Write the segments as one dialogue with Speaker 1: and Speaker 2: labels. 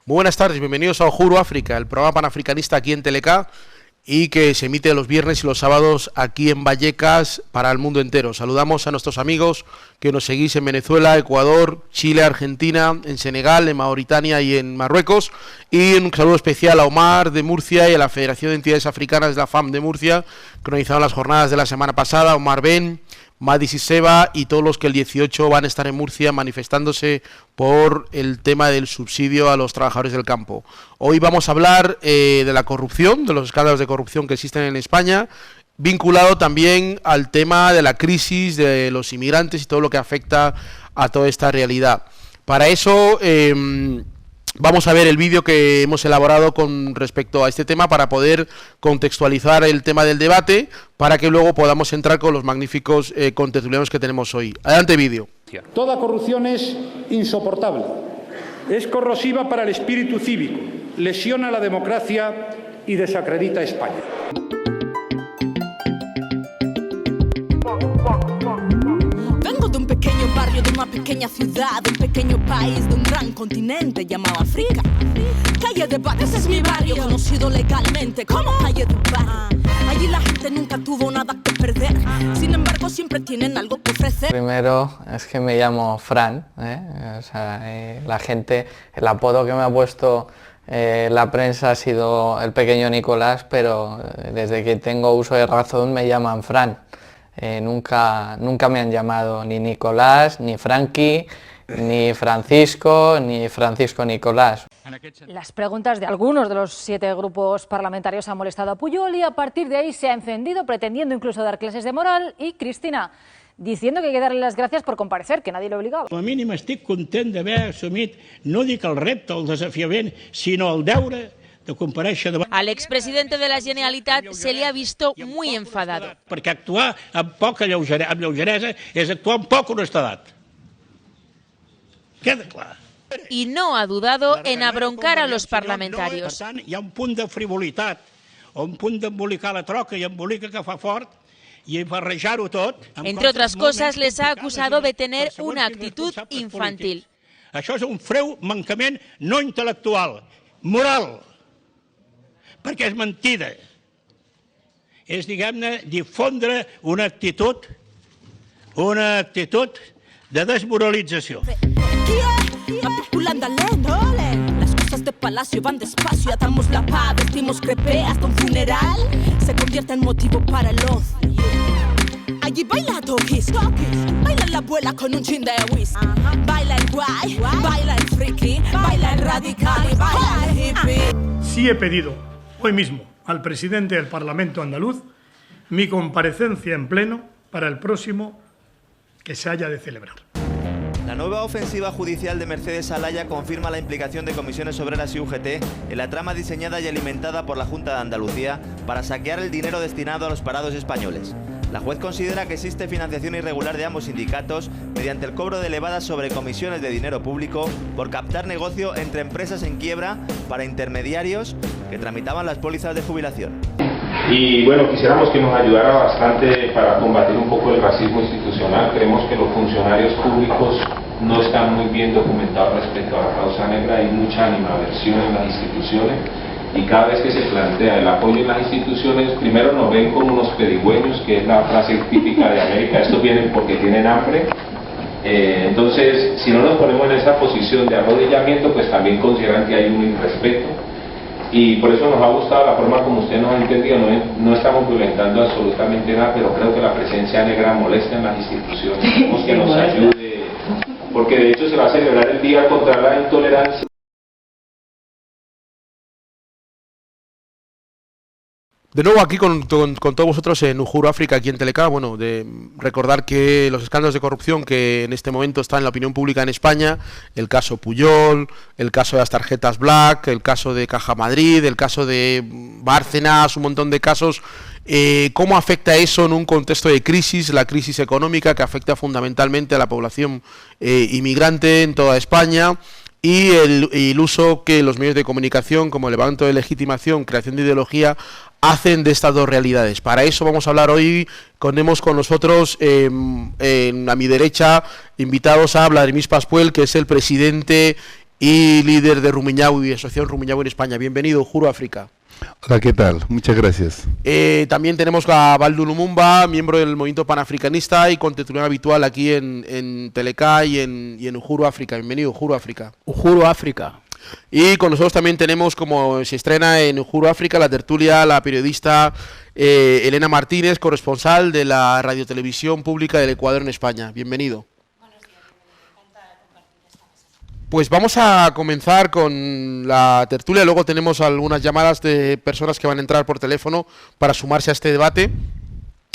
Speaker 1: Muy buenas tardes, bienvenidos a Ojuru África, el programa panafricanista aquí en Teleca y que se emite los viernes y los sábados aquí en Vallecas para el mundo entero. Saludamos a nuestros amigos que nos seguís en Venezuela, Ecuador, Chile, Argentina, en Senegal, en Mauritania y en Marruecos. Y un saludo especial a Omar de Murcia y a la Federación de Entidades Africanas, la FAM de Murcia, que organizaron las jornadas de la semana pasada. Omar Ben, Madis y Seba y todos los que el 18 van a estar en Murcia manifestándose por el tema del subsidio a los trabajadores del campo. Hoy vamos a hablar de la corrupción, de los escándalos de corrupción que existen en España, vinculado también al tema de la crisis de los inmigrantes y todo lo que afecta a toda esta realidad. Para eso vamos a ver el vídeo que hemos elaborado con respecto a este tema para poder contextualizar el tema del debate, para que luego podamos entrar con los magníficos contertulianos que tenemos hoy. Adelante, vídeo.
Speaker 2: Toda corrupción es insoportable, es corrosiva para el espíritu cívico, lesiona la democracia y desacredita a España.
Speaker 3: Vengo de un pequeño barrio, de una pequeña ciudad, de un pequeño país, de un gran continente llamado África. Calle de Bates es mi barrio, conocido legalmente como Calle de Bates. Allí la gente nunca tuvo nada que perder, sin embargo siempre tienen algo que ofrecer.
Speaker 4: Primero es que me llamo Fran, o sea, la gente, el apodo que me ha puesto la prensa ha sido el pequeño Nicolás, pero desde que tengo uso de razón me llaman Fran. Nunca me han llamado ni Nicolás, ni Frankie, ni Francisco Nicolás.
Speaker 5: Las preguntas de algunos de los 7 grupos parlamentarios han molestado a Pujol y a partir de ahí se ha encendido, pretendiendo incluso dar clases de moral, y Cristina diciendo que hay que darle las gracias por comparecer, que nadie le obligaba.
Speaker 6: Com a mínim estic content d'haver assumit, no dic el repte, el desafiament, sinó el deure de comparèixer davant.
Speaker 7: Al expresidente de la Generalitat se le ha visto muy enfadado.
Speaker 6: Perquè actuar amb poca lleugeresa és actuar amb poca honestedat. Queda clar.
Speaker 7: Y no ha dudado en abroncar a los parlamentarios.
Speaker 6: Per tant, hi ha un punt de frivolitat, o un punt d'embolicar la troca i embolica que fa fort, y barrejar-ho tot.
Speaker 7: Entre otras cosas, les ha acusado de tener una actitud infantil.
Speaker 6: Això és un freu mancament no intel·lectual, moral, perquè és mentida. És, diguem-ne, difondre una actitud de desmoralització.
Speaker 3: Las cosas de palacio van despacio, atamos la paz, vestimos crepé hasta un funeral se convierte en motivo para el ocio. Allí baila Tokis, baila la abuela con un chin de whisky, baila el guay, baila el friki, baila el radical y baila el hippie.
Speaker 8: Sí he pedido hoy mismo al presidente del Parlamento andaluz mi comparecencia en pleno para el próximo que se haya de celebrar.
Speaker 9: La nueva ofensiva judicial de Mercedes Alaya confirma la implicación de Comisiones Obreras y UGT en la trama diseñada y alimentada por la Junta de Andalucía para saquear el dinero destinado a los parados españoles. La juez considera que existe financiación irregular de ambos sindicatos mediante el cobro de elevadas sobrecomisiones de dinero público por captar negocio entre empresas en quiebra para intermediarios que tramitaban las pólizas de jubilación.
Speaker 10: Y bueno, quisiéramos que nos ayudara bastante para combatir un poco el racismo institucional. Creemos que los funcionarios públicos no están muy bien documentados respecto a la causa negra. Hay mucha animadversión en las instituciones y cada vez que se plantea el apoyo en las instituciones, primero nos ven como unos pedigüeños, que es la frase típica de América: estos vienen porque tienen hambre. Entonces, si no nos ponemos en esa posición de arrodillamiento, pues también consideran que hay un irrespeto. Y por eso nos ha gustado la forma como usted nos ha entendido. No estamos violentando absolutamente nada, pero creo que la presencia negra molesta en las instituciones. Queremos que nos ayude, porque de hecho se va a celebrar el Día contra la Intolerancia.
Speaker 1: De nuevo aquí con todos vosotros en Ojuru África, aquí en Teleca. Bueno, de recordar que los escándalos de corrupción que en este momento están en la opinión pública en España, el caso Pujol, el caso de las tarjetas Black, el caso de Caja Madrid, el caso de Bárcenas, un montón de casos, cómo afecta eso en un contexto de crisis, la crisis económica que afecta fundamentalmente a la población inmigrante en toda España. Y el uso que los medios de comunicación, como el levanto de legitimación, creación de ideología, hacen de estas dos realidades. Para eso vamos a hablar hoy, tenemos con nosotros a mi derecha invitados a Vladimir Pascual, que es el presidente y líder de Rumiñahui, Asociación Rumiñahui en España. Bienvenido, Juro África.
Speaker 11: Hola, ¿qué tal? Muchas gracias.
Speaker 1: También tenemos a Baldu Lumumba, miembro del movimiento panafricanista y contertulio habitual aquí en Telecá y en Juro África. Bienvenido, Juro África.
Speaker 12: Juro África.
Speaker 1: Y con nosotros también tenemos, como se estrena en Juro África, la tertulia, la periodista Elena Martínez, corresponsal de la radiotelevisión pública del Ecuador en España. Bienvenido. Pues vamos a comenzar con la tertulia, luego tenemos algunas llamadas de personas que van a entrar por teléfono para sumarse a este debate.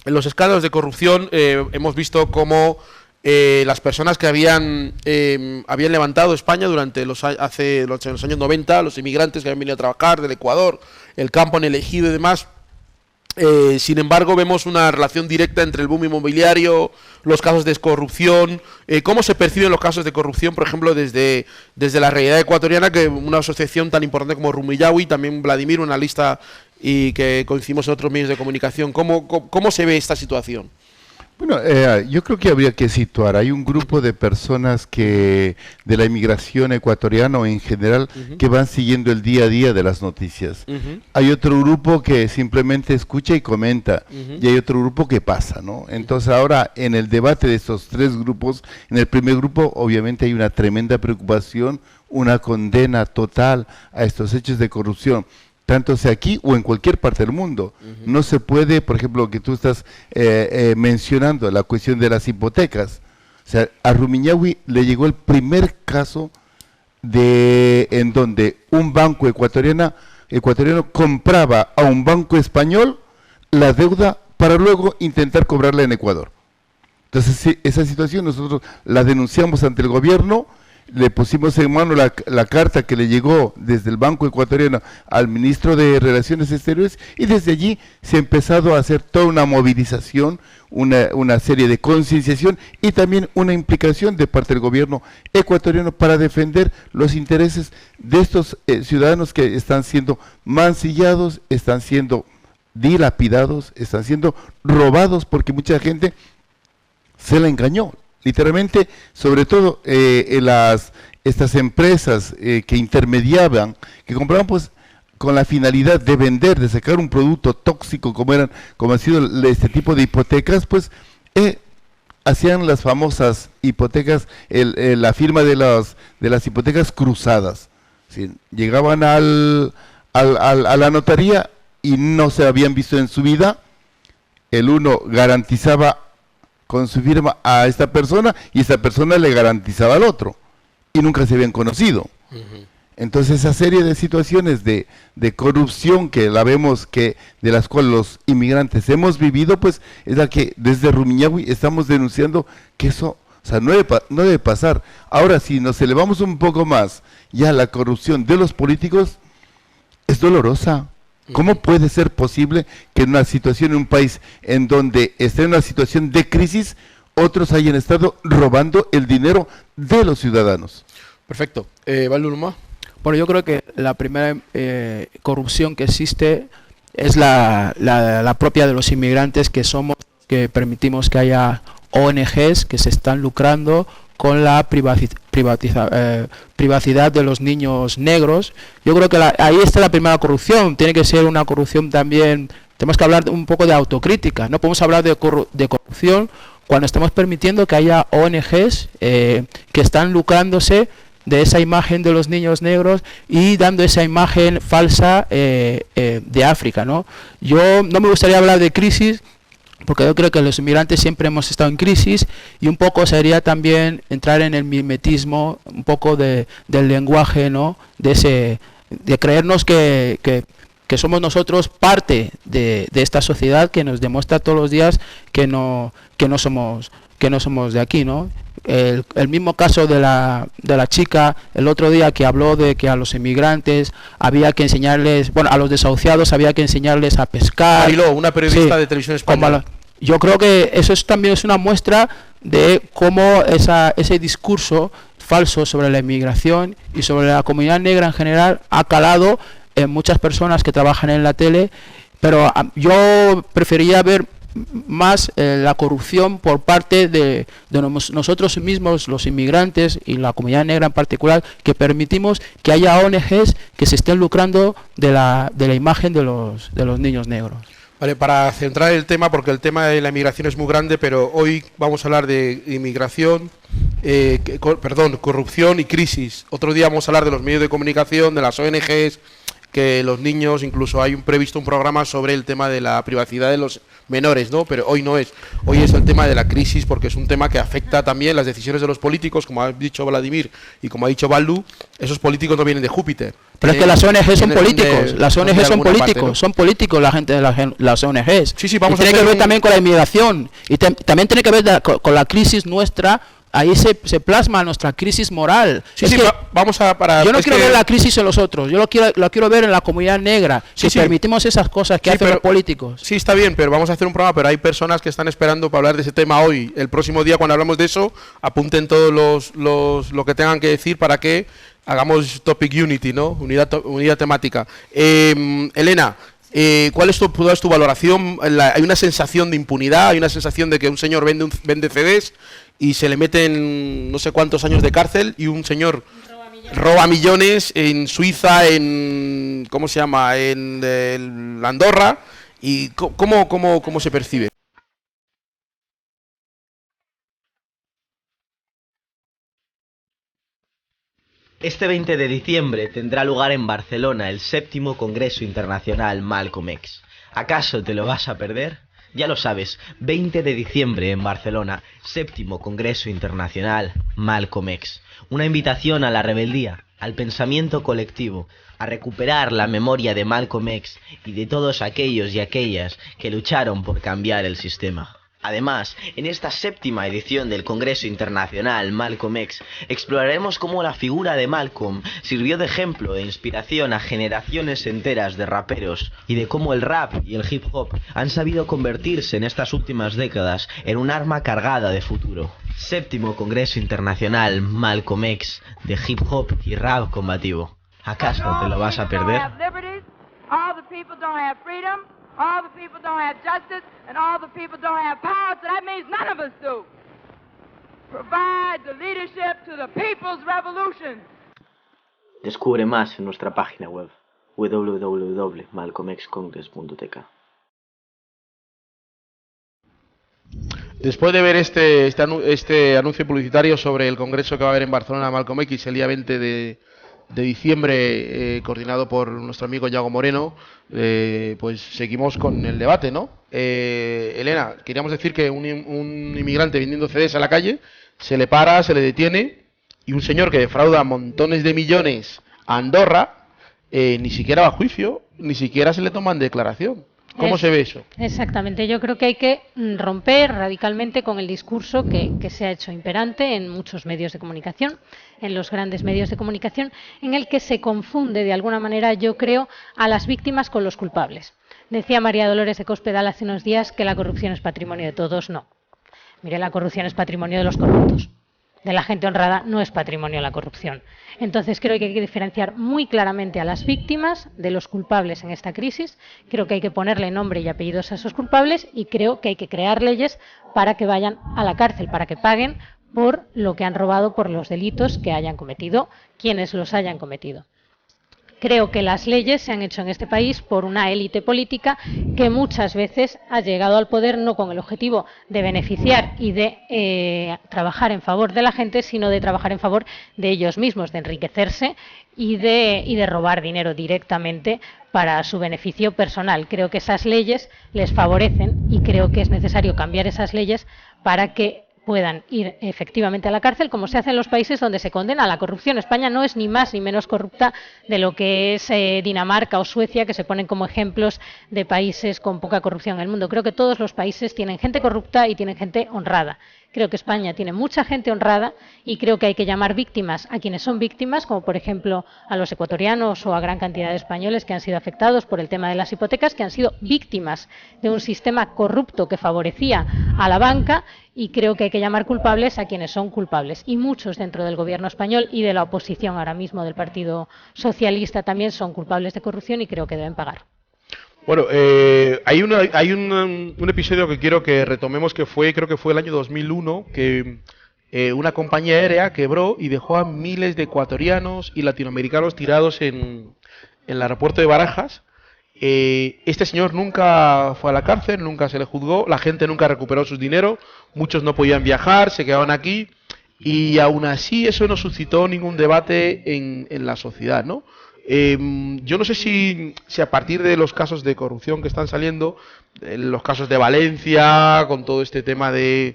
Speaker 1: En los escándalos de corrupción hemos visto cómo las personas que habían levantado España durante los años 90, los inmigrantes que habían venido a trabajar del Ecuador, el campo en el ejido y demás. Sin embargo, vemos una relación directa entre el boom inmobiliario, los casos de corrupción. ¿Cómo se perciben los casos de corrupción, por ejemplo, desde la realidad ecuatoriana, que una asociación tan importante como Rumiñahui, también Vladimir, una lista y que coincidimos en otros medios de comunicación? ¿Cómo se ve esta situación?
Speaker 11: Bueno, yo creo que habría que situar. Hay un grupo de personas de la inmigración ecuatoriana o en general que van siguiendo el día a día de las noticias. Hay otro grupo que simplemente escucha y comenta y hay otro grupo que pasa, ¿no? Entonces ahora en el debate de estos tres grupos, en el primer grupo obviamente hay una tremenda preocupación, una condena total a estos hechos de corrupción, tanto sea aquí o en cualquier parte del mundo. No se puede, por ejemplo, lo que tú estás mencionando, la cuestión de las hipotecas. O sea, a Rumiñahui le llegó el primer caso en donde un banco ecuatoriano compraba a un banco español la deuda para luego intentar cobrarla en Ecuador. Entonces, sí, esa situación nosotros la denunciamos ante el gobierno. Le pusimos en mano la carta que le llegó desde el Banco Ecuatoriano al ministro de Relaciones Exteriores y desde allí se ha empezado a hacer toda una movilización, una serie de concienciación y también una implicación de parte del gobierno ecuatoriano para defender los intereses de estos ciudadanos que están siendo mancillados, están siendo dilapidados, están siendo robados porque mucha gente se la engañó. Literalmente, sobre todo estas empresas que intermediaban, que compraban pues con la finalidad de vender, de sacar un producto tóxico como ha sido este tipo de hipotecas, pues hacían las famosas hipotecas, la firma de las hipotecas cruzadas. ¿Sí? Llegaban a la notaría y no se habían visto en su vida. El uno garantizaba con su firma a esta persona y esta persona le garantizaba al otro y nunca se habían conocido. Entonces esa serie de situaciones de corrupción que la vemos de las cuales los inmigrantes hemos vivido, pues es la que desde Rumiñahui estamos denunciando que eso, o sea, no debe pasar. Ahora, si nos elevamos un poco más, ya la corrupción de los políticos es dolorosa. ¿Cómo puede ser posible que en una situación, en un país en donde está en una situación de crisis, otros hayan estado robando el dinero de los ciudadanos?
Speaker 1: Perfecto. Valurma.
Speaker 12: Bueno, yo creo que la primera corrupción que existe es la propia de los inmigrantes, que permitimos que haya ONGs que se están lucrando con la privacidad de los niños negros. Yo creo que ahí está la primera corrupción. Tiene que ser una corrupción también. Tenemos que hablar un poco de autocrítica. No podemos hablar de corrupción cuando estamos permitiendo que haya ONGs que están lucrándose de esa imagen de los niños negros y dando esa imagen falsa de África, ¿no? Yo no me gustaría hablar de crisis, porque yo creo que los inmigrantes siempre hemos estado en crisis y un poco sería también entrar en el mimetismo, un poco del lenguaje, ¿no? De creernos que somos nosotros parte de esta sociedad que nos demuestra todos los días que no somos de aquí, ¿no? El mismo caso de la chica el otro día que habló de que a los inmigrantes había que enseñarles, bueno, a los desahuciados había que enseñarles a pescar.
Speaker 1: Mariló, una periodista de Televisión Española.
Speaker 12: Yo creo que eso también es una muestra de cómo ese discurso falso sobre la inmigración y sobre la comunidad negra en general ha calado en muchas personas que trabajan en la tele, pero yo preferiría ver más la corrupción por parte de nosotros mismos, los inmigrantes y la comunidad negra en particular, que permitimos que haya ONGs que se estén lucrando de la imagen de los niños negros.
Speaker 1: Vale, para centrar el tema, porque el tema de la inmigración es muy grande, pero hoy vamos a hablar de inmigración, corrupción y crisis. Otro día vamos a hablar de los medios de comunicación, de las ONGs, que los niños, incluso hay previsto un programa sobre el tema de la privacidad de los menores, ¿no? Pero hoy no es. Hoy es el tema de la crisis, porque es un tema que afecta también las decisiones de los políticos, como ha dicho Vladimir y como ha dicho Baldu. Esos políticos no vienen de Júpiter.
Speaker 12: Pero es que las ONG son políticos, las ONG son políticos, ¿no? Son políticos la gente de las ONGs.
Speaker 1: Sí, vamos
Speaker 12: tiene que ver también con la inmigración y también tiene que ver con la crisis nuestra. Ahí se plasma nuestra crisis moral.
Speaker 1: Vamos a
Speaker 12: yo no quiero ver la crisis en los otros, yo lo quiero ver en la comunidad negra. Si permitimos esas cosas que hacen los políticos.
Speaker 1: Sí, está bien, pero vamos a hacer un programa, pero hay personas que están esperando para hablar de ese tema hoy. El próximo día, cuando hablamos de eso, apunten todos lo que tengan que decir para que hagamos topic unity, ¿no? Unidad temática. Elena, ¿cuál es tu valoración? Hay una sensación de impunidad, hay una sensación de que un señor vende CDs y se le meten no sé cuántos años de cárcel, y un señor roba millones en Suiza, en ¿cómo se llama? En Andorra. ¿Y cómo se percibe?
Speaker 13: Este 20 de diciembre tendrá lugar en Barcelona el 7º Congreso Internacional Malcolm X. ¿Acaso te lo vas a perder? Ya lo sabes, 20 de diciembre en Barcelona, 7º Congreso Internacional Malcolm X. Una invitación a la rebeldía, al pensamiento colectivo, a recuperar la memoria de Malcolm X y de todos aquellos y aquellas que lucharon por cambiar el sistema. Además, en esta 7ª edición del Congreso Internacional Malcolm X, exploraremos cómo la figura de Malcolm sirvió de ejemplo e inspiración a generaciones enteras de raperos, y de cómo el rap y el hip hop han sabido convertirse en estas últimas décadas en un arma cargada de futuro. 7º Congreso Internacional Malcolm X, de hip hop y rap combativo. ¿Acaso te lo vas a perder?
Speaker 14: All the people don't have justice, and all the people don't have power, so that means none of us do. Provide the leadership to the people's revolution.
Speaker 13: Descubre más en nuestra página web www.malcolmxcongress.tk.
Speaker 1: Después de ver este anuncio publicitario sobre el congreso que va a haber en Barcelona, Malcolm X, el día 20 de diciembre, coordinado por nuestro amigo Yago Moreno, pues seguimos con el debate, ¿no? Elena, queríamos decir que un inmigrante vendiendo CDs a la calle, se le para, se le detiene, y un señor que defrauda montones de millones a Andorra, ni siquiera va a juicio, ni siquiera se le toma en declaración. ¿Cómo se ve eso?
Speaker 15: Exactamente, yo creo que hay que romper radicalmente con el discurso que se ha hecho imperante en muchos medios de comunicación, en los grandes medios de comunicación, en el que se confunde de alguna manera, yo creo, a las víctimas con los culpables. Decía María Dolores de Cospedal hace unos días que la corrupción es patrimonio de todos. No. Mire, la corrupción es patrimonio de los corruptos. De la gente honrada no es patrimonio la corrupción. Entonces creo que hay que diferenciar muy claramente a las víctimas de los culpables en esta crisis. Creo que hay que ponerle nombre y apellidos a esos culpables, y creo que hay que crear leyes para que vayan a la cárcel, para que paguen por lo que han robado, por los delitos que hayan cometido, quienes los hayan cometido. Creo que las leyes se han hecho en este país por una élite política que muchas veces ha llegado al poder no con el objetivo de beneficiar y de trabajar en favor de la gente, sino de trabajar en favor de ellos mismos, de enriquecerse y de robar dinero directamente para su beneficio personal. Creo que esas leyes les favorecen, y creo que es necesario cambiar esas leyes para que puedan ir efectivamente a la cárcel, como se hace en los países donde se condena a la corrupción. España no es ni más ni menos corrupta de lo que es Dinamarca o Suecia, que se ponen como ejemplos de países con poca corrupción en el mundo. Creo que todos los países tienen gente corrupta y tienen gente honrada. Creo que España tiene mucha gente honrada, y creo que hay que llamar víctimas a quienes son víctimas, como por ejemplo a los ecuatorianos o a gran cantidad de españoles que han sido afectados por el tema de las hipotecas, que han sido víctimas de un sistema corrupto que favorecía a la banca, y creo que hay que llamar culpables a quienes son culpables. Y muchos dentro del gobierno español y de la oposición ahora mismo del Partido Socialista también son culpables de corrupción, y creo que deben pagar.
Speaker 1: Bueno, hay un episodio que quiero que retomemos que creo que fue el año 2001, que una compañía aérea quebró y dejó a miles de ecuatorianos y latinoamericanos tirados en el aeropuerto de Barajas. Este señor nunca fue a la cárcel, nunca se le juzgó, la gente nunca recuperó su dinero, muchos no podían viajar, se quedaban aquí y aún así eso no suscitó ningún debate en la sociedad, ¿no? Yo no sé si a partir de los casos de corrupción que están saliendo, los casos de Valencia, con todo este tema de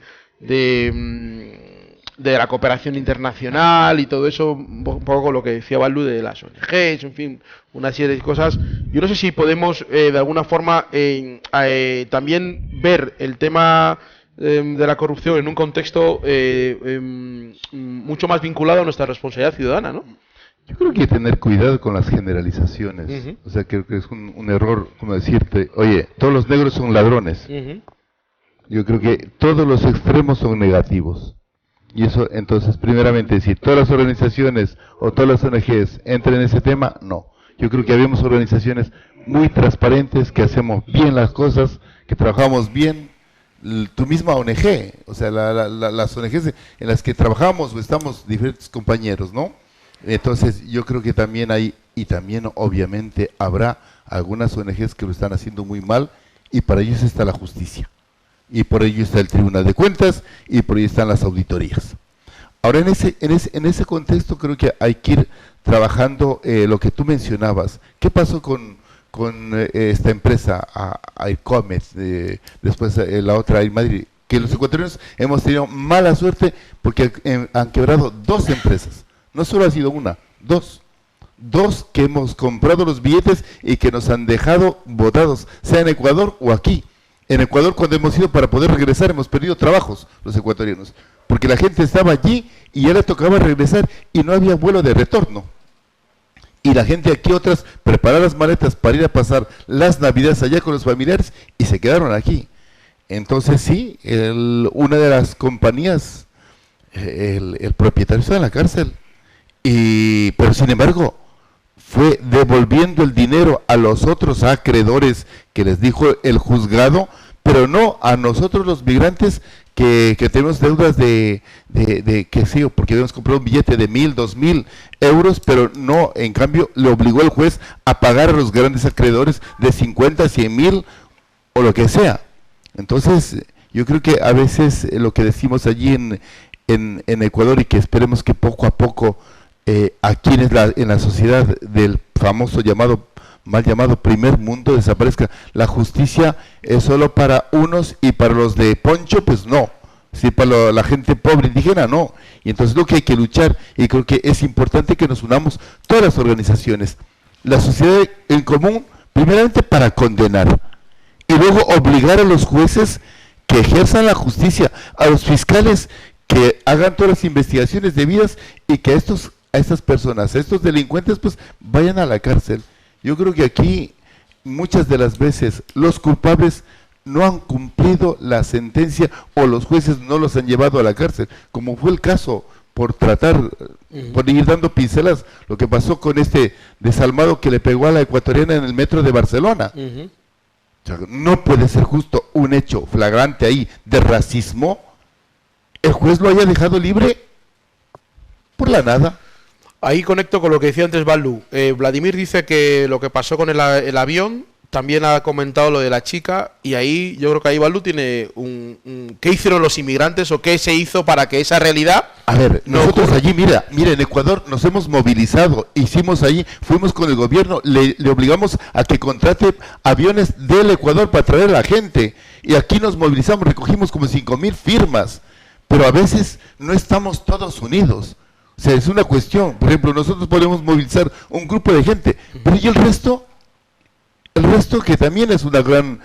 Speaker 1: la cooperación internacional y todo eso, un poco lo que decía Baldu de las ONGs, en fin, una serie de cosas. Yo no sé si podemos de alguna forma también ver el tema de la corrupción en un contexto mucho más vinculado a nuestra responsabilidad ciudadana, ¿no?
Speaker 11: Yo creo que hay que tener cuidado con las generalizaciones. O sea, creo que es un error como decirte, oye, todos los negros son ladrones. Yo creo que todos los extremos son negativos. Y eso, entonces, primeramente, si todas las organizaciones o todas las ONGs entran en ese tema, no. Yo creo que habemos organizaciones muy transparentes, que hacemos bien las cosas, que trabajamos bien. Tu misma ONG, o sea, las ONGs en las que trabajamos o estamos diferentes compañeros, ¿no? Entonces yo creo que también hay, y también obviamente habrá algunas ONGs que lo están haciendo muy mal, y para ellos está la justicia, y por ello está el Tribunal de Cuentas, y por ello están las auditorías. Ahora en ese contexto creo que hay que ir trabajando lo que tú mencionabas. ¿Qué pasó con esta empresa, Aircomet, después la otra en Madrid? Que los ecuatorianos hemos tenido mala suerte porque han quebrado 2 empresas. No solo ha sido una, 2 que hemos comprado los billetes y que nos han dejado botados, sea en Ecuador o aquí. En Ecuador, cuando hemos ido para poder regresar, hemos perdido trabajos los ecuatorianos, porque la gente estaba allí y ya le tocaba regresar y no había vuelo de retorno. Y la gente aquí, otras, prepararon las maletas para ir a pasar las Navidades allá con los familiares y se quedaron aquí. Entonces sí, una de las compañías, el propietario está en la cárcel. Pero sin embargo fue devolviendo el dinero a los otros acreedores que les dijo el juzgado, pero no a nosotros los migrantes que tenemos deudas de qué sé yo, porque debemos comprar un billete de 1.000, 2.000 euros, pero no, en cambio le obligó el juez a pagar a los grandes acreedores de 50, 100.000 o lo que sea. Entonces yo creo que a veces lo que decimos allí en Ecuador, y que esperemos que poco a poco aquí en la sociedad del famoso mal llamado primer mundo desaparezca. La justicia es solo para unos y para los de poncho, pues no. Sí, para la gente pobre indígena, no. Y entonces lo que hay que luchar, y creo que es importante que nos unamos todas las organizaciones, la sociedad en común, primeramente para condenar, y luego obligar a los jueces que ejerzan la justicia, a los fiscales que hagan todas las investigaciones debidas, y que a estas personas, a estos delincuentes, pues vayan a la cárcel. Yo creo que aquí muchas de las veces los culpables no han cumplido la sentencia, o los jueces no los han llevado a la cárcel, como fue el caso, por ir dando pinceladas, lo que pasó con este desalmado que le pegó a la ecuatoriana en el metro de Barcelona. O sea, no puede ser justo un hecho flagrante ahí de racismo, el juez lo haya dejado libre por la nada.
Speaker 1: Ahí conecto con lo que decía antes Baldu. Vladimir dice que lo que pasó con el avión, también ha comentado lo de la chica, y ahí yo creo que ahí Baldu tiene ¿qué hicieron los inmigrantes o qué se hizo para que esa realidad?
Speaker 11: A ver, nosotros allí, mira, en Ecuador nos hemos movilizado, hicimos allí, fuimos con el gobierno, le obligamos a que contrate aviones del Ecuador para traer a la gente, y aquí nos movilizamos, recogimos como 5.000 firmas, pero a veces no estamos todos unidos. O sea, es una cuestión, por ejemplo, nosotros podemos movilizar un grupo de gente, pero ¿y el resto? El resto, que también es una gran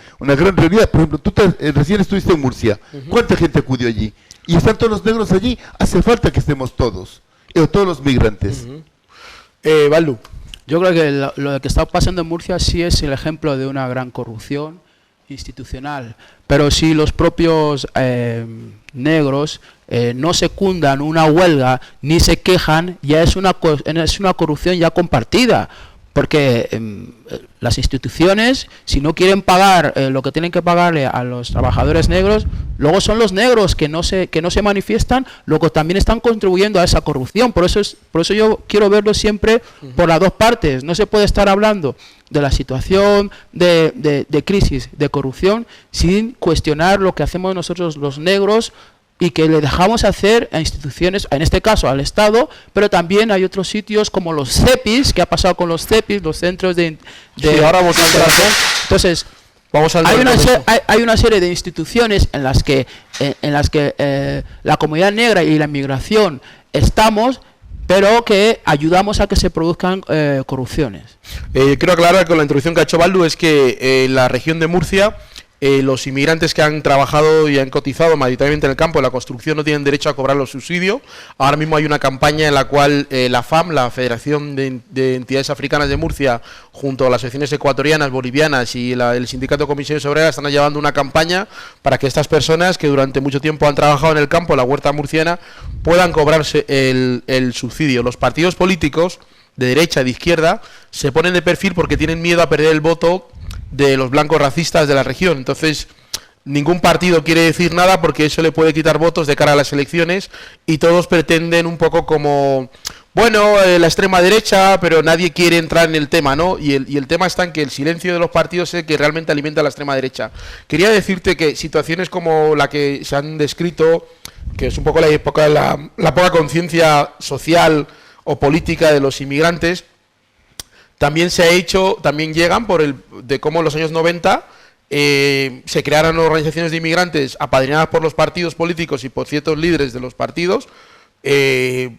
Speaker 11: realidad. Por ejemplo, tú recién estuviste en Murcia, ¿cuánta gente acudió allí? Y están todos los negros allí, hace falta que estemos todos, todos los migrantes.
Speaker 1: Baldu.
Speaker 12: Yo creo que lo que está pasando en Murcia sí es el ejemplo de una gran corrupción institucional, pero si los propios negros no secundan una huelga ni se quejan, ya es una corrupción ya compartida, porque las instituciones, si no quieren pagar lo que tienen que pagarle a los trabajadores negros, luego son los negros que no se manifiestan, luego también están contribuyendo a esa corrupción. Por eso yo quiero verlo siempre por las dos partes. No se puede estar hablando de la situación de crisis, de corrupción, sin cuestionar lo que hacemos nosotros los negros y que le dejamos hacer a instituciones, en este caso al Estado, pero también hay otros sitios como los CEPIs. ¿Qué ha pasado con los CEPIs, los centros de
Speaker 1: sí, ahora vamos a entrar.
Speaker 12: Entonces, hay una serie de instituciones en las que la comunidad negra y la inmigración estamos, pero que ayudamos a que se produzcan corrupciones.
Speaker 1: Quiero aclarar con la introducción que ha hecho Baldu es que en la región de Murcia los inmigrantes que han trabajado y han cotizado mayoritariamente en el campo de la construcción no tienen derecho a cobrar los subsidios. Ahora mismo hay una campaña en la cual la FAM, la Federación de Entidades Africanas de Murcia, junto a las asociaciones ecuatorianas, bolivianas y el Sindicato de Comisiones Obreras, están llevando una campaña para que estas personas que durante mucho tiempo han trabajado en el campo, en la huerta murciana, puedan cobrarse el subsidio. Los partidos políticos de derecha y de izquierda se ponen de perfil porque tienen miedo a perder el voto de los blancos racistas de la región. Entonces, ningún partido quiere decir nada porque eso le puede quitar votos de cara a las elecciones, y todos pretenden un poco como, bueno, la extrema derecha, pero nadie quiere entrar en el tema, ¿no? Y el tema está en que el silencio de los partidos es el que realmente alimenta a la extrema derecha. Quería decirte que situaciones como la que se han descrito, que es un poco la época de la poca conciencia social o política de los inmigrantes, también llegan de cómo en los años 90 se crearon organizaciones de inmigrantes apadrinadas por los partidos políticos y por ciertos líderes de los partidos. El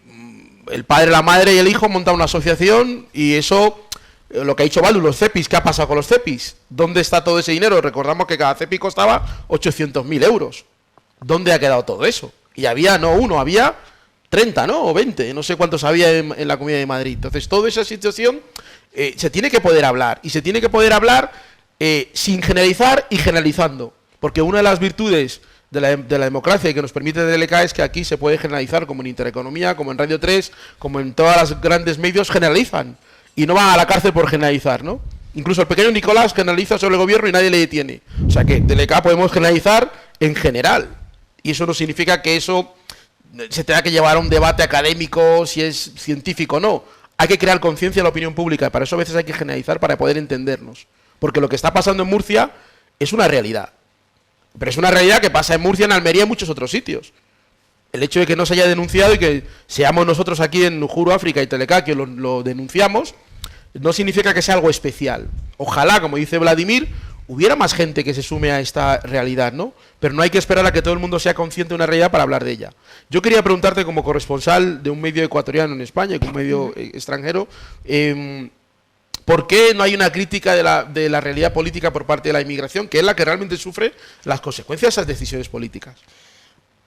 Speaker 1: padre, la madre y el hijo montan una asociación, y eso, lo que ha dicho Baldu, los CEPIs, ¿qué ha pasado con los CEPIs? ¿Dónde está todo ese dinero? Recordamos que cada CEPI costaba 800.000 euros. ¿Dónde ha quedado todo eso? Y había, no uno, había 30, ¿no? O 20, no sé cuántos había en la Comunidad de Madrid. Entonces, toda esa situación se tiene que poder hablar, y se tiene que poder hablar sin generalizar y generalizando, porque una de las virtudes de la democracia y que nos permite DLK es que aquí se puede generalizar, como en Intereconomía, como en Radio 3, como en todas las grandes medios generalizan, y no van a la cárcel por generalizar, ¿no? Incluso el pequeño Nicolás generaliza sobre el gobierno y nadie le detiene. O sea que DLK podemos generalizar en general, y eso no significa que eso se tenga que llevar a un debate académico, si es científico o no. Hay que crear conciencia en la opinión pública, y para eso a veces hay que generalizar para poder entendernos. Porque lo que está pasando en Murcia es una realidad. Pero es una realidad que pasa en Murcia, en Almería y en muchos otros sitios. El hecho de que no se haya denunciado y que seamos nosotros aquí en Juro África y Teleca que lo denunciamos, no significa que sea algo especial. Ojalá, como dice Vladimir, hubiera más gente que se sume a esta realidad, ¿no? Pero no hay que esperar a que todo el mundo sea consciente de una realidad para hablar de ella. Yo quería preguntarte, como corresponsal de un medio ecuatoriano en España, que un medio extranjero, ¿por qué no hay una crítica de la realidad política por parte de la inmigración, que es la que realmente sufre las consecuencias de esas decisiones políticas?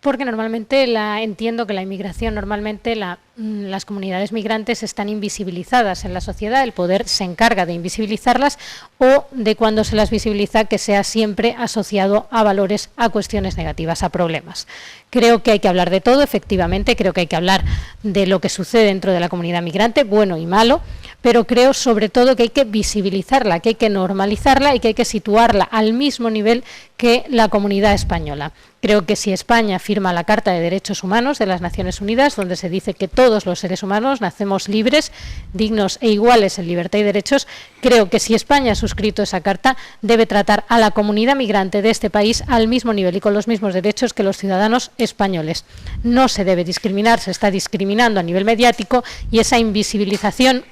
Speaker 15: Porque normalmente entiendo que la inmigración, normalmente las comunidades migrantes están invisibilizadas en la sociedad, el poder se encarga de invisibilizarlas, o de cuando se las visibiliza que sea siempre asociado a valores, a cuestiones negativas, a problemas. Creo que hay que hablar de todo, efectivamente, creo que hay que hablar de lo que sucede dentro de la comunidad migrante, bueno y malo, pero creo sobre todo que hay que visibilizarla, que hay que normalizarla y que hay que situarla al mismo nivel que la comunidad española. Creo que si España firma la Carta de Derechos Humanos de las Naciones Unidas, donde se dice que todos los seres humanos nacemos libres, dignos e iguales en libertad y derechos, creo que si España ha suscrito esa carta, debe tratar a la comunidad migrante de este país al mismo nivel y con los mismos derechos que los ciudadanos españoles. No se debe discriminar, se está discriminando a nivel mediático, y esa invisibilización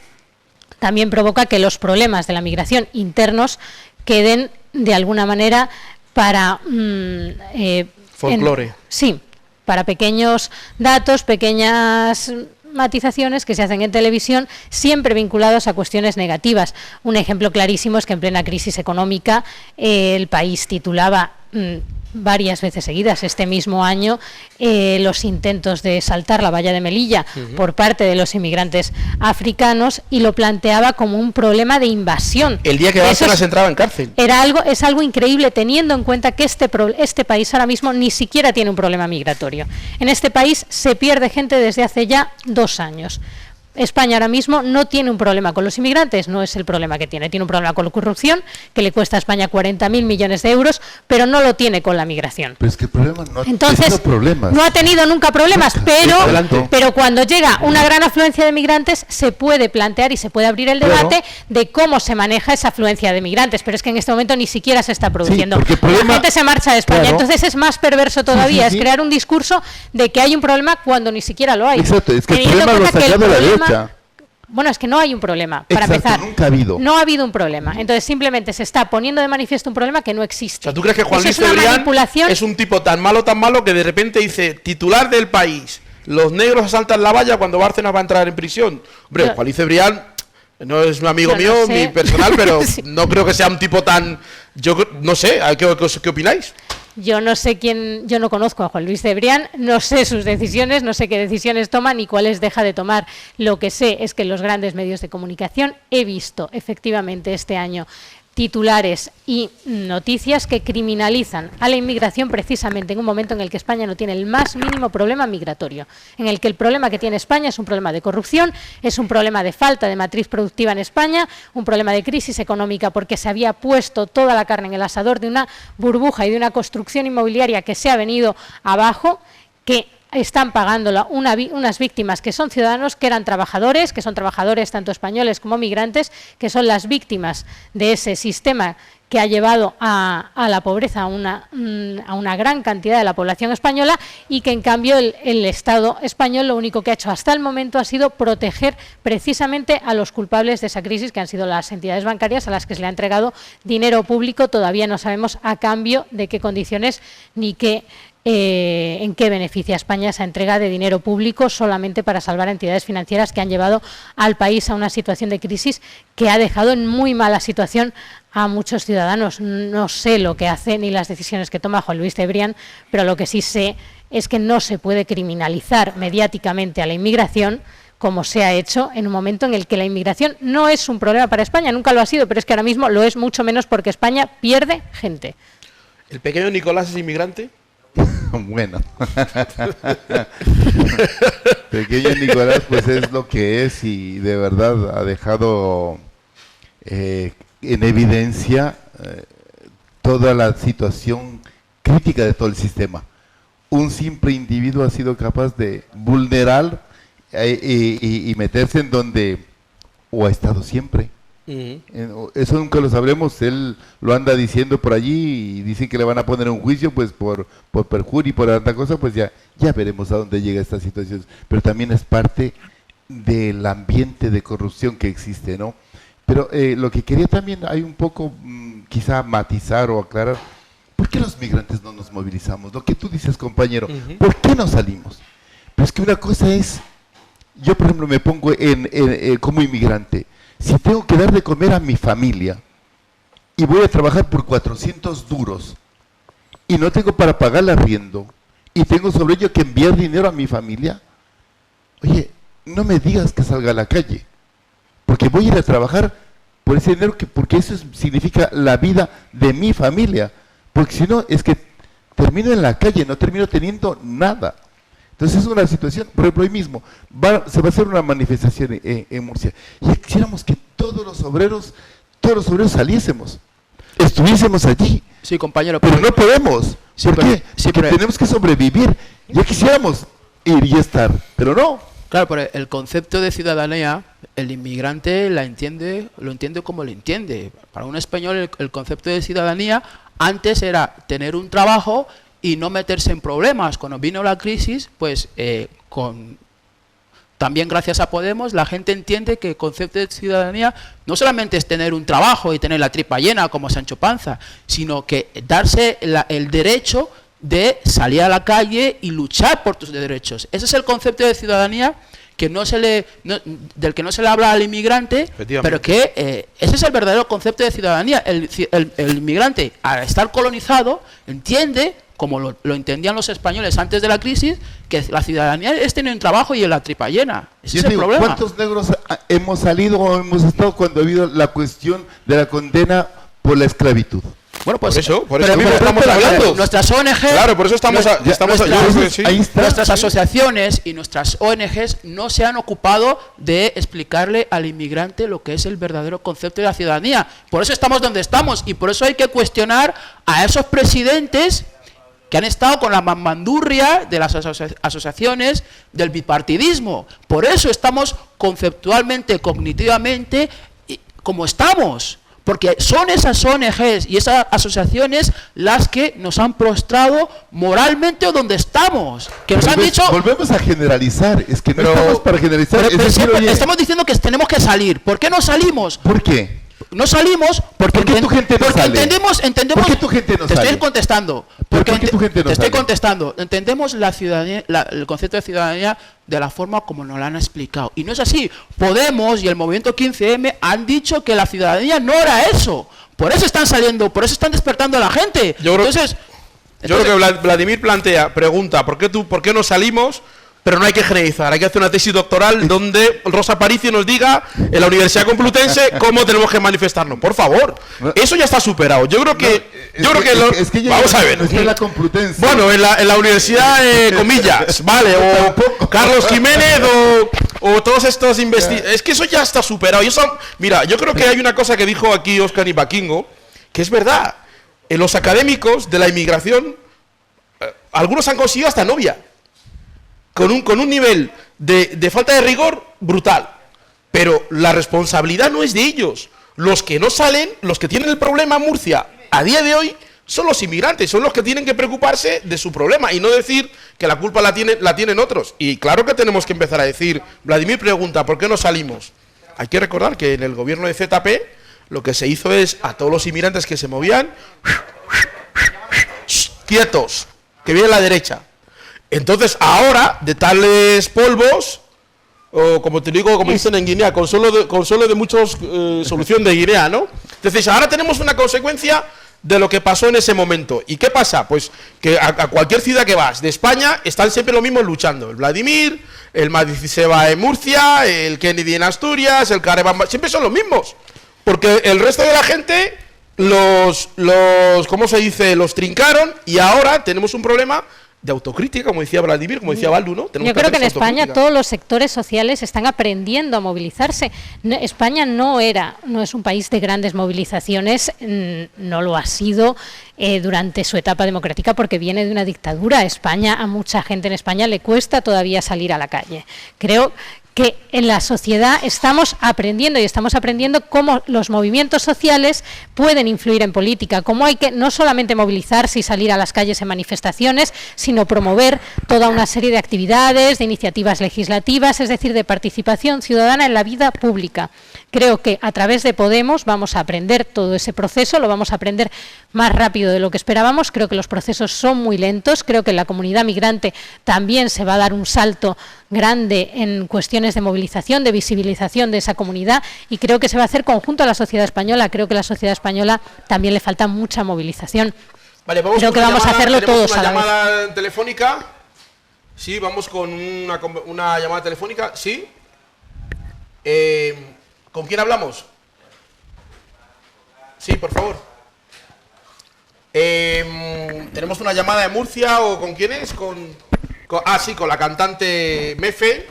Speaker 15: también provoca que los problemas de la migración internos queden de alguna manera para
Speaker 1: folclore.
Speaker 15: Sí, para pequeños datos, pequeñas matizaciones que se hacen en televisión, siempre vinculados a cuestiones negativas. Un ejemplo clarísimo es que en plena crisis económica el país titulaba varias veces seguidas este mismo año los intentos de saltar la valla de Melilla por parte de los inmigrantes africanos, y lo planteaba como un problema de invasión.
Speaker 1: El día que Bárcenas entraba en cárcel.
Speaker 15: Es algo increíble, teniendo en cuenta que este país ahora mismo ni siquiera tiene un problema migratorio. En este país se pierde gente desde hace ya 2 años. España ahora mismo no tiene un problema con los inmigrantes, no es el problema que tiene un problema con la corrupción, que le cuesta a España 40.000 millones de euros, pero no lo tiene con la migración.
Speaker 11: Pero es que el problema no ha
Speaker 15: Entonces,
Speaker 11: tenido problemas.
Speaker 15: No ha tenido nunca problemas, pero cuando llega una gran afluencia de migrantes se puede plantear y se puede abrir el debate de cómo se maneja esa afluencia de migrantes, pero es que en este momento ni siquiera se está produciendo. La gente se marcha de España, entonces es más perverso todavía, es crear un discurso de que hay un problema cuando ni siquiera lo hay.
Speaker 11: Exacto, es que el problema lo ha sacado la derecha.
Speaker 15: Bueno, es que no hay un problema, para empezar.
Speaker 11: Nunca ha habido.
Speaker 15: No ha habido un problema. Entonces simplemente se está poniendo de manifiesto un problema que no existe.
Speaker 1: O sea, ¿tú crees que Juan Luis Cebrián es un tipo tan malo que de repente dice, titular del País, los negros asaltan la valla cuando Bárcenas va a entrar en prisión? Hombre, Juan Luis Cebrián no es un amigo mío, ni personal, pero sí. No creo que sea un tipo tan... Yo no sé, ¿qué opináis?
Speaker 15: Yo no sé yo no conozco a Juan Luis Cebrián, no sé sus decisiones, no sé qué decisiones toma ni cuáles deja de tomar. Lo que sé es que en los grandes medios de comunicación he visto efectivamente este año titulares y noticias que criminalizan a la inmigración precisamente en un momento en el que España no tiene el más mínimo problema migratorio, en el que el problema que tiene España es un problema de corrupción, es un problema de falta de matriz productiva en España, un problema de crisis económica porque se había puesto toda la carne en el asador de una burbuja y de una construcción inmobiliaria que se ha venido abajo, que están pagándola unas víctimas que son ciudadanos, que eran trabajadores, que son trabajadores tanto españoles como migrantes, que son las víctimas de ese sistema que ha llevado a la pobreza a una gran cantidad de la población española y que en cambio el Estado español lo único que ha hecho hasta el momento ha sido proteger precisamente a los culpables de esa crisis, que han sido las entidades bancarias a las que se le ha entregado dinero público. Todavía no sabemos a cambio de qué condiciones ni en qué beneficia a España esa entrega de dinero público solamente para salvar a entidades financieras que han llevado al país a una situación de crisis que ha dejado en muy mala situación a muchos ciudadanos. No sé lo que hace ni las decisiones que toma Juan Luis Cebrián, pero lo que sí sé es que no se puede criminalizar mediáticamente a la inmigración como se ha hecho en un momento en el que la inmigración no es un problema para España, nunca lo ha sido, pero es que ahora mismo lo es mucho menos porque España pierde gente.
Speaker 1: ¿El pequeño Nicolás es inmigrante?
Speaker 11: Bueno, pequeño Nicolás pues es lo que es y de verdad ha dejado en evidencia toda la situación crítica de todo el sistema. Un simple individuo ha sido capaz de vulnerar y meterse en donde o ha estado siempre. Eso nunca lo sabremos, él lo anda diciendo por allí y dicen que le van a poner un juicio pues por perjurio y por tanta cosa, pues ya veremos a dónde llega esta situación, pero también es parte del ambiente de corrupción que existe, ¿no? Pero lo que quería también hay un poco quizá matizar o aclarar, ¿por qué los migrantes no nos movilizamos? Lo que tú dices, compañero, ¿por qué no salimos? Pues que una cosa es, yo por ejemplo me pongo como inmigrante. Si tengo que dar de comer a mi familia y voy a trabajar por 400 duros y no tengo para pagar el arriendo y tengo sobre ello que enviar dinero a mi familia, oye, no me digas que salga a la calle, porque voy a ir a trabajar por ese dinero, porque eso significa la vida de mi familia, porque si no es que termino en la calle, no termino teniendo nada. Entonces es una situación, por ejemplo, hoy mismo se va a hacer una manifestación en Murcia y quisiéramos que todos los obreros saliésemos, estuviésemos allí.
Speaker 12: Sí, compañero.
Speaker 11: Pero no podemos. Sí, ¿por qué? Porque tenemos que sobrevivir. Ya quisiéramos ir y estar, pero no.
Speaker 12: Claro, pero el concepto de ciudadanía, el inmigrante lo entiende como lo entiende. Para un español el concepto de ciudadanía antes era tener un trabajo y no meterse en problemas. Cuando vino la crisis, pues también gracias a Podemos, la gente entiende que el concepto de ciudadanía no solamente es tener un trabajo y tener la tripa llena como Sancho Panza, sino que darse el derecho de salir a la calle y luchar por tus derechos. Ese es el concepto de ciudadanía que del que no se le habla al inmigrante, pero que ese es el verdadero concepto de ciudadanía. El inmigrante, al estar colonizado, entiende, como lo entendían los españoles antes de la crisis, que la ciudadanía es tener un trabajo y la tripa llena. Ese es el problema.
Speaker 11: ¿Cuántos negros hemos salido o hemos estado cuando ha habido la cuestión de la condena por la esclavitud?
Speaker 1: Bueno, pues por
Speaker 12: pero
Speaker 1: eso mismo estamos hablando.
Speaker 12: Nuestras ONG,
Speaker 1: claro, por eso
Speaker 12: nuestras asociaciones y nuestras ONGs no se han ocupado de explicarle al inmigrante lo que es el verdadero concepto de la ciudadanía. Por eso estamos donde estamos y por eso hay que cuestionar a esos presidentes que han estado con la mandurria de las asociaciones del bipartidismo. Por eso estamos conceptualmente, cognitivamente, como estamos. Porque son esas ONGs y esas asociaciones las que nos han prostrado moralmente donde estamos. Que nos han dicho...
Speaker 11: Volvemos a generalizar. Es que no estamos para generalizar.
Speaker 12: Estamos diciendo que tenemos que salir. ¿Por qué no salimos?
Speaker 11: ¿Por qué?
Speaker 12: No salimos porque,
Speaker 11: tu gente no sale?
Speaker 12: entendemos...
Speaker 11: ¿Por qué tu gente no
Speaker 12: te
Speaker 11: sale?
Speaker 12: Estoy contestando.
Speaker 11: ¿Por qué tu gente no
Speaker 12: te estoy
Speaker 11: sale?
Speaker 12: contestando. Entendemos la ciudadanía, el concepto de ciudadanía de la forma como nos lo han explicado. Y no es así. Podemos y el movimiento 15M han dicho que la ciudadanía no era eso. Por eso están saliendo, por eso están despertando a la gente.
Speaker 1: Yo creo que Vladimir pregunta, ¿por qué no salimos? Pero no hay que generalizar, hay que hacer una tesis doctoral donde Rosa Aparicio nos diga en la Universidad Complutense cómo tenemos que manifestarnos. Por favor, eso ya está superado. Yo creo que, vamos a ver.
Speaker 11: No está en la Complutense.
Speaker 1: Bueno, en la Universidad, comillas, vale, o Carlos Jiménez o todos estos investigadores. Es que eso ya está superado. Mira, yo creo que hay una cosa que dijo aquí Óscar Ibaquingo, que es verdad. En los académicos de la inmigración, algunos han conseguido hasta novia. Con un nivel de falta de rigor brutal. Pero la responsabilidad no es de ellos. Los que no salen, los que tienen el problema en Murcia a día de hoy, son los inmigrantes, son los que tienen que preocuparse de su problema y no decir que la culpa la tienen otros. Y claro que tenemos que empezar a decir, Vladimir pregunta, ¿por qué no salimos? Hay que recordar que en el gobierno de ZP lo que se hizo es a todos los inmigrantes que se movían, quietos, que viene la derecha. Entonces ahora, de tales polvos, o como te digo, como dicen en Guinea, consuelo de muchos, solución de Guinea, ¿no? Entonces ahora tenemos una consecuencia de lo que pasó en ese momento. ¿Y qué pasa? Pues que a cualquier ciudad que vas de España están siempre los mismos luchando. El Vladimir, el Madiseba en Murcia, el Kennedy en Asturias, el Carebamba, siempre son los mismos. Porque el resto de la gente ¿cómo se dice? Los trincaron y ahora tenemos un problema de autocrítica, como decía Vladimir, como decía Baldu, ¿no?
Speaker 15: Yo creo que en España todos los sectores sociales están aprendiendo a movilizarse. España no es un país de grandes movilizaciones, no lo ha sido durante su etapa democrática porque viene de una dictadura. A mucha gente en España le cuesta todavía salir a la calle. Creo que en la sociedad estamos aprendiendo cómo los movimientos sociales pueden influir en política, cómo hay que no solamente movilizarse y salir a las calles en manifestaciones, sino promover toda una serie de actividades, de iniciativas legislativas, es decir, de participación ciudadana en la vida pública. Creo que a través de Podemos vamos a aprender todo ese proceso, lo vamos a aprender más rápido de lo que esperábamos. Creo que los procesos son muy lentos, creo que en la comunidad migrante también se va a dar un salto grande en cuestiones de movilización, de visibilización de esa comunidad, y creo que se va a hacer conjunto a la sociedad española. Creo que a la sociedad española también le falta mucha movilización.
Speaker 1: Vale,
Speaker 15: creo que vamos a hacerlo todos a la vez.
Speaker 1: ¿Tenemos una llamada telefónica? Sí, vamos con una llamada telefónica, ¿sí? ¿Con quién hablamos? Sí, por favor. ¿Tenemos una llamada de Murcia o con quién es? Con la cantante Mefe,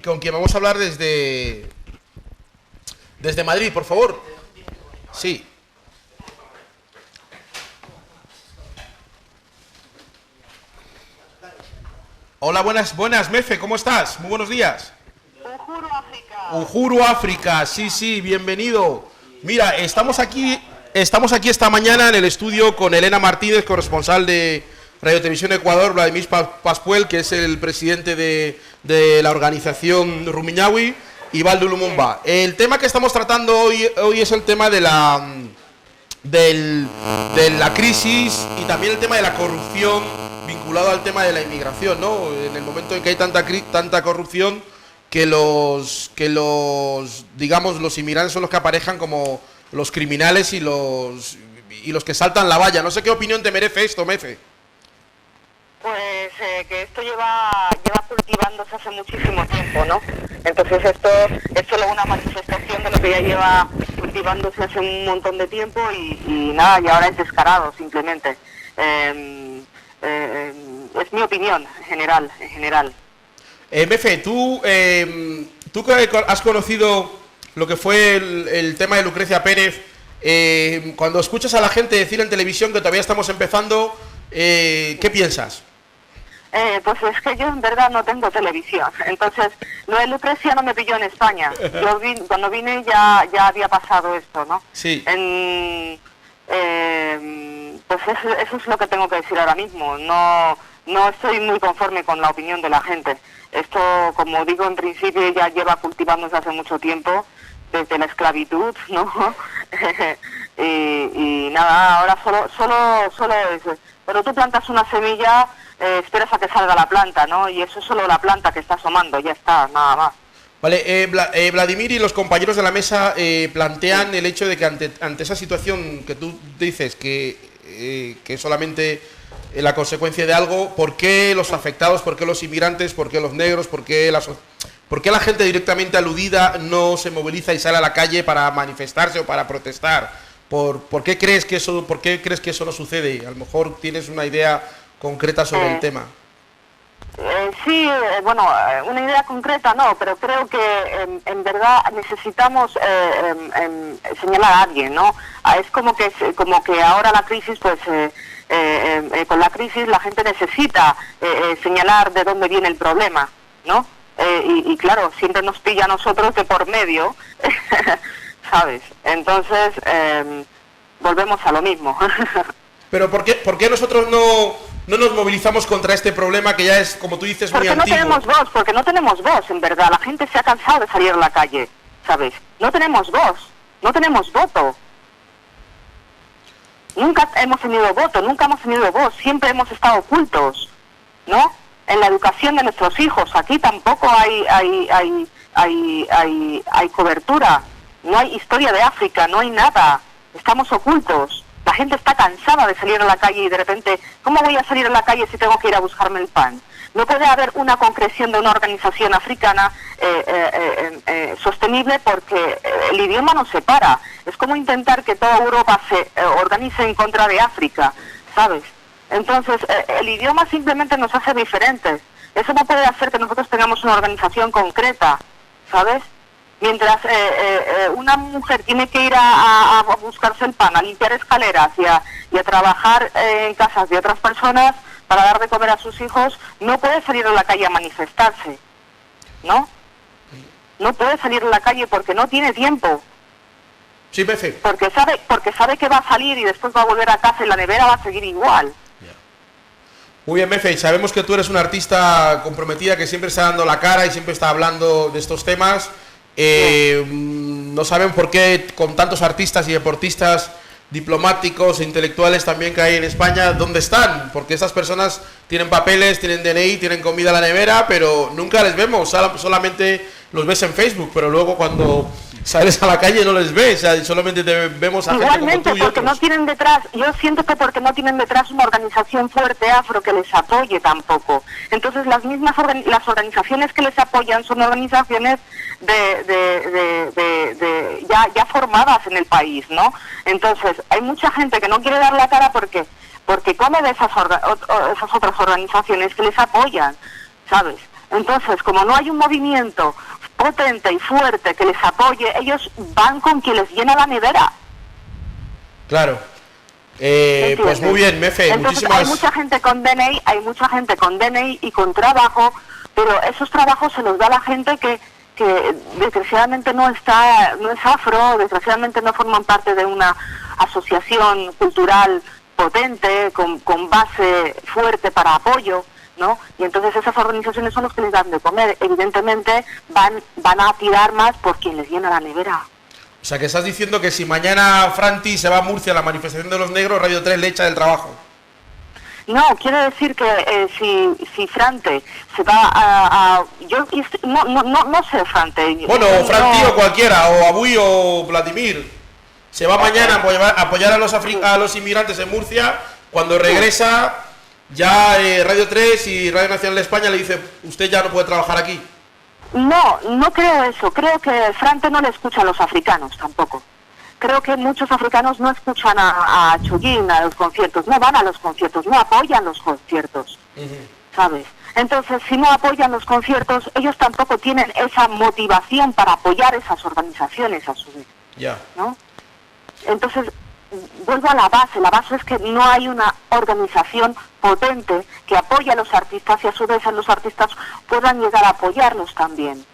Speaker 1: con quien vamos a hablar desde Madrid, por favor. Sí. Hola, buenas, Mefe, ¿cómo estás? Muy buenos días. Uhuru África, sí, bienvenido. Mira, estamos aquí esta mañana en el estudio con Elena Martínez, corresponsal de Radio Televisión Ecuador, Vladimir Pascuel, que es el presidente de la organización Rumiñahui, y Baldu Lumumba. El tema que estamos tratando hoy es el tema de la crisis y también el tema de la corrupción vinculado al tema de la inmigración, ¿no? En el momento en que hay tanta corrupción que los inmigrantes son los que aparejan como los criminales y los que saltan la valla. No sé qué opinión te merece esto, Mefe.
Speaker 16: Pues que esto lleva cultivándose hace muchísimo tiempo, ¿no? Entonces esto es solo una manifestación de lo que ya lleva cultivándose cultivándose hace un montón de tiempo y nada, y ahora es descarado simplemente. Es mi opinión en general.
Speaker 1: Mefe, tú que has conocido lo que fue el tema de Lucrecia Pérez, cuando escuchas a la gente decir en televisión que todavía estamos empezando, ¿qué piensas?
Speaker 16: Pues es que yo en verdad no tengo televisión, entonces lo de Lucrecia no me pilló en España. Yo cuando vine ya había pasado esto, ¿no?
Speaker 1: Sí.
Speaker 16: Pues eso es lo que tengo que decir ahora mismo. No estoy muy conforme con la opinión de la gente. Esto, como digo, en principio ya lleva cultivándose hace mucho tiempo, desde la esclavitud, ¿no? y nada, ahora solo es... Pero tú plantas una semilla, esperas a que salga la planta, ¿no? Y eso es solo la planta que está asomando, ya está, nada más.
Speaker 1: Vale, Vladimir y los compañeros de la mesa plantean el hecho de que ante esa situación que tú dices que es solamente la consecuencia de algo, ¿por qué los afectados, por qué los inmigrantes, por qué los negros, por qué la gente directamente aludida no se moviliza y sale a la calle para manifestarse o para protestar? ¿Por qué crees que eso no sucede? A lo mejor tienes una idea concreta sobre el tema.
Speaker 16: Sí, bueno, una idea concreta no, pero creo que en verdad necesitamos señalar a alguien, ¿no? Es como que ahora la crisis, pues con la crisis la gente necesita señalar de dónde viene el problema, ¿no? Y claro, siempre nos pilla a nosotros de por medio, ¿sabes? Entonces, volvemos a lo mismo.
Speaker 1: Pero ¿por qué nosotros no nos movilizamos contra este problema que ya es, como tú dices, muy antiguo?
Speaker 16: Porque no tenemos voz, en verdad. La gente se ha cansado de salir a la calle, ¿sabes? No tenemos voz, no tenemos voto. Nunca hemos tenido voto, nunca hemos tenido voz, siempre hemos estado ocultos, ¿no? En la educación de nuestros hijos, aquí tampoco hay cobertura, no hay historia de África, no hay nada, estamos ocultos. La gente está cansada de salir a la calle y de repente, ¿cómo voy a salir a la calle si tengo que ir a buscarme el pan? No puede haber una concreción de una organización africana sostenible porque el idioma nos separa. Es como intentar que toda Europa se organice en contra de África, ¿sabes? Entonces, el idioma simplemente nos hace diferentes. Eso no puede hacer que nosotros tengamos una organización concreta, ¿sabes? Mientras una mujer tiene que ir a buscarse el pan, a limpiar escaleras y a trabajar en casas de otras personas para dar de comer a sus hijos, no puede salir a la calle a manifestarse, ¿no? No puede salir a la calle porque no tiene tiempo.
Speaker 1: Sí, Mefe.
Speaker 16: Porque sabe que va a salir y después va a volver a casa y la nevera va a seguir igual.
Speaker 1: Muy bien, Mefe, sabemos que tú eres una artista comprometida que siempre está dando la cara y siempre está hablando de estos temas. No saben por qué con tantos artistas y deportistas, diplomáticos e intelectuales también que hay en España, ¿dónde están? Porque estas personas tienen papeles, tienen DNI, tienen comida en la nevera, pero nunca les vemos, solamente los ves en Facebook, pero luego cuando sales a la calle no les ves, o sea, solamente te vemos a gente como tú y
Speaker 16: igualmente, porque no tienen detrás, yo siento que porque no tienen detrás una organización fuerte afro que les apoye tampoco. Entonces las mismas las organizaciones que les apoyan son organizaciones ya formadas en el país, ¿no? Entonces hay mucha gente que no quiere dar la cara porque come de esas otras organizaciones que les apoyan, ¿sabes? Entonces, como no hay un movimiento potente y fuerte que les apoye, ellos van con quien les llena la nevera.
Speaker 1: Claro. Pues muy bien, Mefe.
Speaker 16: Entonces, hay mucha gente con DNI y con trabajo, pero esos trabajos se los da a la gente que desgraciadamente no es afro, desgraciadamente no forman parte de una asociación cultural potente, con base fuerte para apoyo, ¿no? Y entonces esas organizaciones son los que les dan de comer. Evidentemente van a tirar más por quien les llena la nevera.
Speaker 1: O sea, que estás diciendo que si mañana Franti se va a Murcia a la manifestación de los negros, Radio 3 le echa del trabajo.
Speaker 16: No, quiero decir que si Frante se va yo no sé Frante.
Speaker 1: Bueno, Franti o cualquiera, o Abuy o Vladimir, se va mañana a apoyar a los inmigrantes en Murcia, cuando regresa ya Radio 3 y Radio Nacional de España le dice, usted ya no puede trabajar aquí.
Speaker 16: No creo eso. Creo que Frante no le escucha a los africanos tampoco. creo que muchos africanos no escuchan a Chollín a los conciertos, no van a los conciertos, no apoyan los conciertos, ¿sabes? Entonces, si no apoyan los conciertos, ellos tampoco tienen esa motivación para apoyar esas organizaciones a su vez, ¿no? Entonces, vuelvo a la base es que no hay una organización potente que apoye a los artistas y a su vez los artistas puedan llegar a apoyarlos también,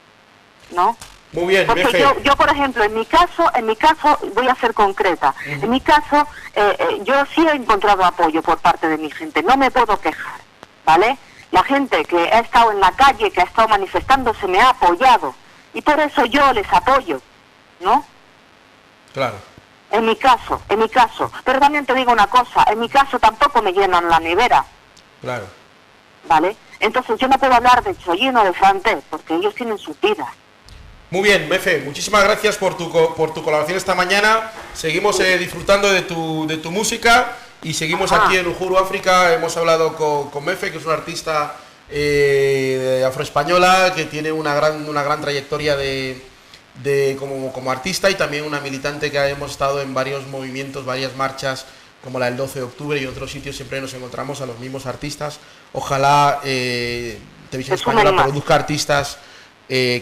Speaker 16: ¿no?
Speaker 1: Muy bien,
Speaker 16: porque yo, por ejemplo, en mi caso voy a ser concreta. En mi caso, yo sí he encontrado apoyo por parte de mi gente, no me puedo quejar, ¿vale? La gente que ha estado en la calle, que ha estado manifestándose, me ha apoyado, y por eso yo les apoyo, ¿no?
Speaker 1: Claro.
Speaker 16: En mi caso, pero también te digo una cosa, en mi caso tampoco me llenan la nevera.
Speaker 1: Claro.
Speaker 16: ¿Vale? Entonces yo no puedo hablar de Chollín o de Franté, porque ellos tienen sus vidas.
Speaker 1: Muy bien, Mefe, muchísimas gracias por tu colaboración esta mañana. Seguimos disfrutando de tu música y seguimos aquí en Uhuru África. Hemos hablado con Mefe, que es una artista afroespañola que tiene una gran trayectoria como artista y también una militante que hemos estado en varios movimientos, varias marchas como la del 12 de octubre y otros sitios. Siempre nos encontramos a los mismos artistas. Ojalá Televisión Española produzca artistas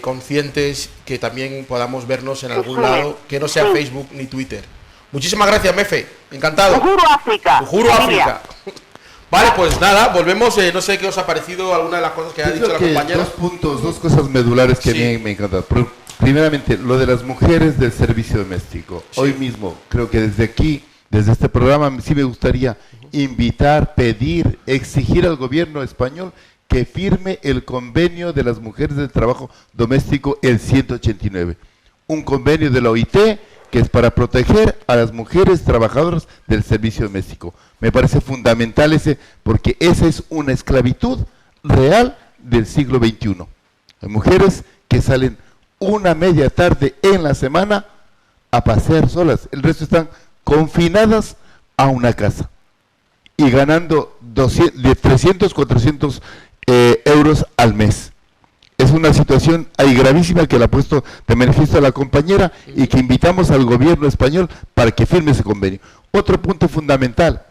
Speaker 1: conscientes, que también podamos vernos en algún lado, que no sea Facebook ni Twitter. Muchísimas gracias, Mefe, encantado.
Speaker 16: Uhuru África.
Speaker 1: Uhuru África. Vale, pues nada, volvemos. No sé qué os ha parecido alguna de las cosas que ha dicho la compañera.
Speaker 11: Dos cosas medulares que a mí me encantan. Primeramente, lo de las mujeres del servicio doméstico. Hoy mismo, creo que desde aquí, desde este programa, sí me gustaría invitar, pedir, exigir al gobierno español que firme el convenio de las mujeres del trabajo doméstico, el 189. Un convenio de la OIT que es para proteger a las mujeres trabajadoras del servicio doméstico. Me parece fundamental porque esa es una esclavitud real del siglo XXI. Hay mujeres que salen una media tarde en la semana a pasear solas, el resto están confinadas a una casa y ganando de 300, 400 euros al mes. Es una situación ahí gravísima que la ha puesto de manifiesto a la compañera y que invitamos al gobierno español para que firme ese convenio. Otro punto fundamental,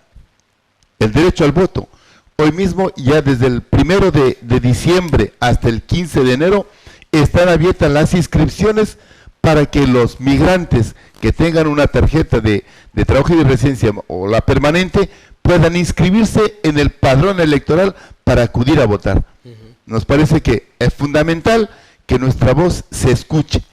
Speaker 11: el derecho al voto. Hoy mismo, ya desde el 1 de diciembre hasta el 15 de enero, están abiertas las inscripciones para que los migrantes que tengan una tarjeta de trabajo y de residencia o la permanente puedan inscribirse en el padrón electoral para acudir a votar. Nos parece que es fundamental que nuestra voz se escuche,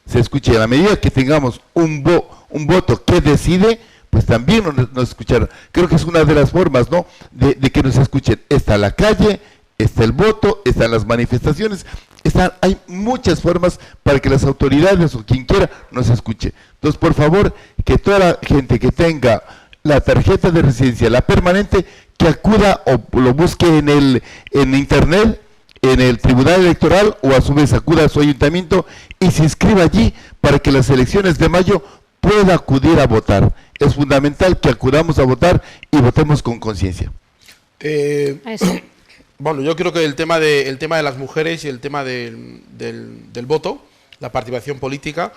Speaker 11: y a la medida que tengamos un voto que decide, pues también nos escucharán. Creo que es una de las formas, ¿no?, de que nos escuchen. Está la calle, está el voto, están las manifestaciones, hay muchas formas para que las autoridades o quien quiera nos escuche. Entonces, por favor, que toda la gente que tenga la tarjeta de residencia, la permanente, que acuda o lo busque en internet, en el Tribunal Electoral, o a su vez acuda a su ayuntamiento y se inscriba allí para que las elecciones de mayo pueda acudir a votar. Es fundamental que acudamos a votar y votemos con conciencia.
Speaker 1: Bueno, yo creo que el tema de las mujeres y el tema del voto, la participación política,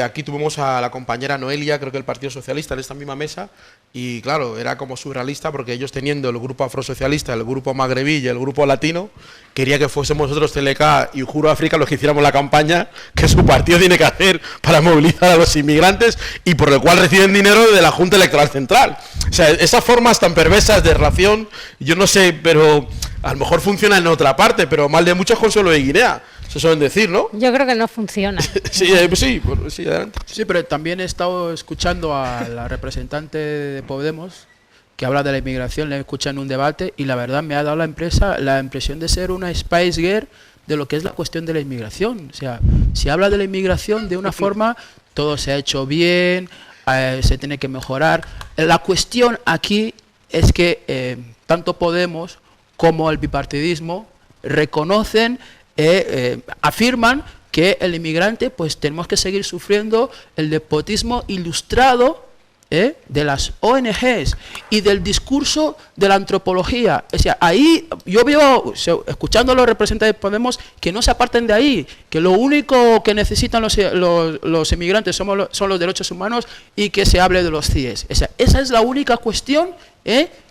Speaker 1: aquí tuvimos a la compañera Noelia, creo que el Partido Socialista, en esta misma mesa, y claro, era como surrealista porque ellos, teniendo el grupo afrosocialista, el grupo magrebí y el grupo latino, quería que fuésemos nosotros, TLK y Uhuru África, los que hiciéramos la campaña que su partido tiene que hacer para movilizar a los inmigrantes y por el cual reciben dinero de la Junta Electoral Central. O sea, esas formas tan perversas de relación, yo no sé, pero a lo mejor funciona en otra parte, pero mal de muchos Consuelo de Guinea. Se suelen decir, ¿no?
Speaker 15: Yo creo que no funciona.
Speaker 1: Sí, adelante.
Speaker 12: Sí, pero también he estado escuchando a la representante de Podemos que habla de la inmigración, le escucha en un debate y la verdad me ha dado la impresión de ser una Spice Girl de lo que es la cuestión de la inmigración. O sea, si habla de la inmigración de una forma, todo se ha hecho bien, se tiene que mejorar. La cuestión aquí es que tanto Podemos como el bipartidismo reconocen, afirman que el inmigrante, pues tenemos que seguir sufriendo el nepotismo ilustrado de las ONGs y del discurso de la antropología. O sea, ahí yo veo, escuchando a los representantes de Podemos, que no se aparten de ahí, que lo único que necesitan los inmigrantes son los derechos humanos y que se hable de los CIES. O sea, esa es la única cuestión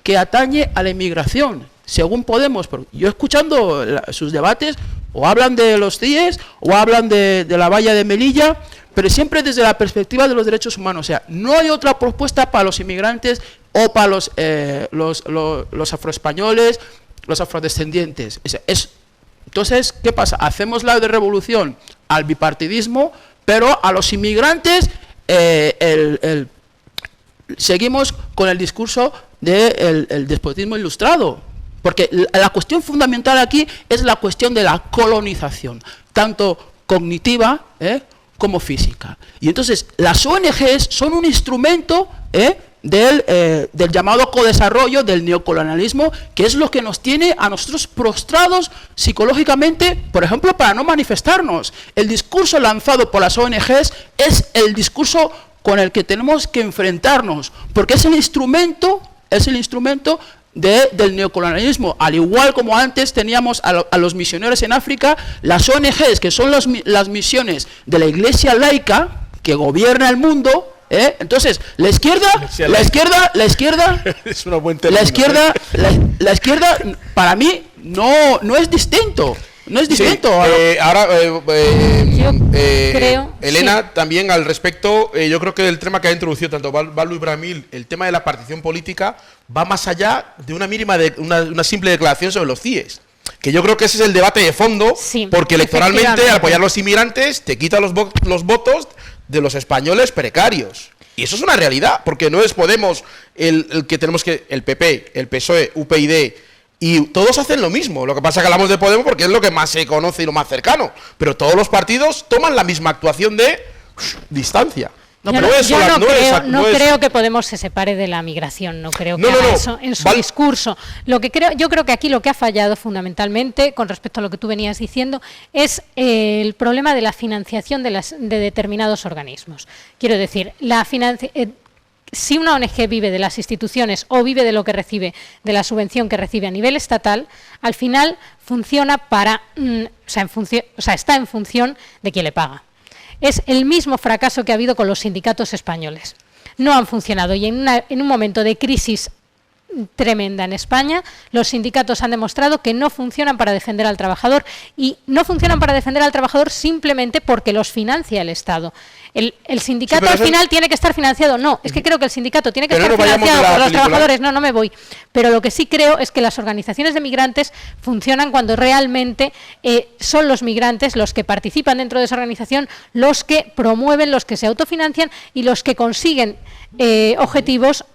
Speaker 12: que atañe a la inmigración, según Podemos. Yo escuchando sus debates, o hablan de los CIES o hablan de la valla de Melilla, pero siempre desde la perspectiva de los derechos humanos. O sea, no hay otra propuesta para los inmigrantes o para los afroespañoles, los afrodescendientes. O sea, entonces, ¿qué pasa? Hacemos la de revolución al bipartidismo, pero a los inmigrantes seguimos con el discurso del despotismo ilustrado. Porque la cuestión fundamental aquí es la cuestión de la colonización, tanto cognitiva como física. Y entonces las ONGs son un instrumento del llamado codesarrollo, del neocolonialismo, que es lo que nos tiene a nosotros prostrados psicológicamente, por ejemplo, para no manifestarnos. El discurso lanzado por las ONGs es el discurso con el que tenemos que enfrentarnos, porque es el instrumento del neocolonialismo. Al igual como antes teníamos a los misioneros en África, las ONGs, que son las misiones de la Iglesia laica que gobierna el mundo, entonces la izquierda
Speaker 1: es una buena término,
Speaker 12: la izquierda para mí no es distinto. No es distinto.
Speaker 1: Sí, ahora,
Speaker 15: creo,
Speaker 1: Elena,
Speaker 15: sí.
Speaker 1: También al respecto, yo creo que el tema que ha introducido tanto Baldu y Bramil, el tema de la partición política, va más allá de una simple declaración sobre los CIES. Que yo creo que ese es el debate de fondo, sí, porque electoralmente al apoyar a los inmigrantes te quita los votos de los españoles precarios. Y eso es una realidad, porque no es Podemos el que tenemos que... El PP, el PSOE, UPyD... Y todos hacen lo mismo. Lo que pasa es que hablamos de Podemos porque es lo que más se conoce y lo más cercano. Pero todos los partidos toman la misma actuación de distancia.
Speaker 15: No creo que Podemos se separe de la migración. No creo que haga eso en su discurso. Yo creo que aquí lo que ha fallado fundamentalmente, con respecto a lo que tú venías diciendo, es el problema de la financiación de determinados organismos. Quiero decir, si una ONG vive de las instituciones o vive de lo que recibe, de la subvención que recibe a nivel estatal, al final funciona está en función de quien le paga. Es el mismo fracaso que ha habido con los sindicatos españoles. No han funcionado y en un momento de crisis tremenda en España, los sindicatos han demostrado que no funcionan para defender al trabajador, y no funcionan para defender al trabajador simplemente porque los financia el Estado. El sindicato al final tiene que estar financiado. No, es que creo que el sindicato tiene que estar financiado por los trabajadores. No me voy. Pero lo que sí creo es que las organizaciones de migrantes funcionan cuando realmente son los migrantes los que participan dentro de esa organización, los que promueven, los que se autofinancian y los que consiguen objetivos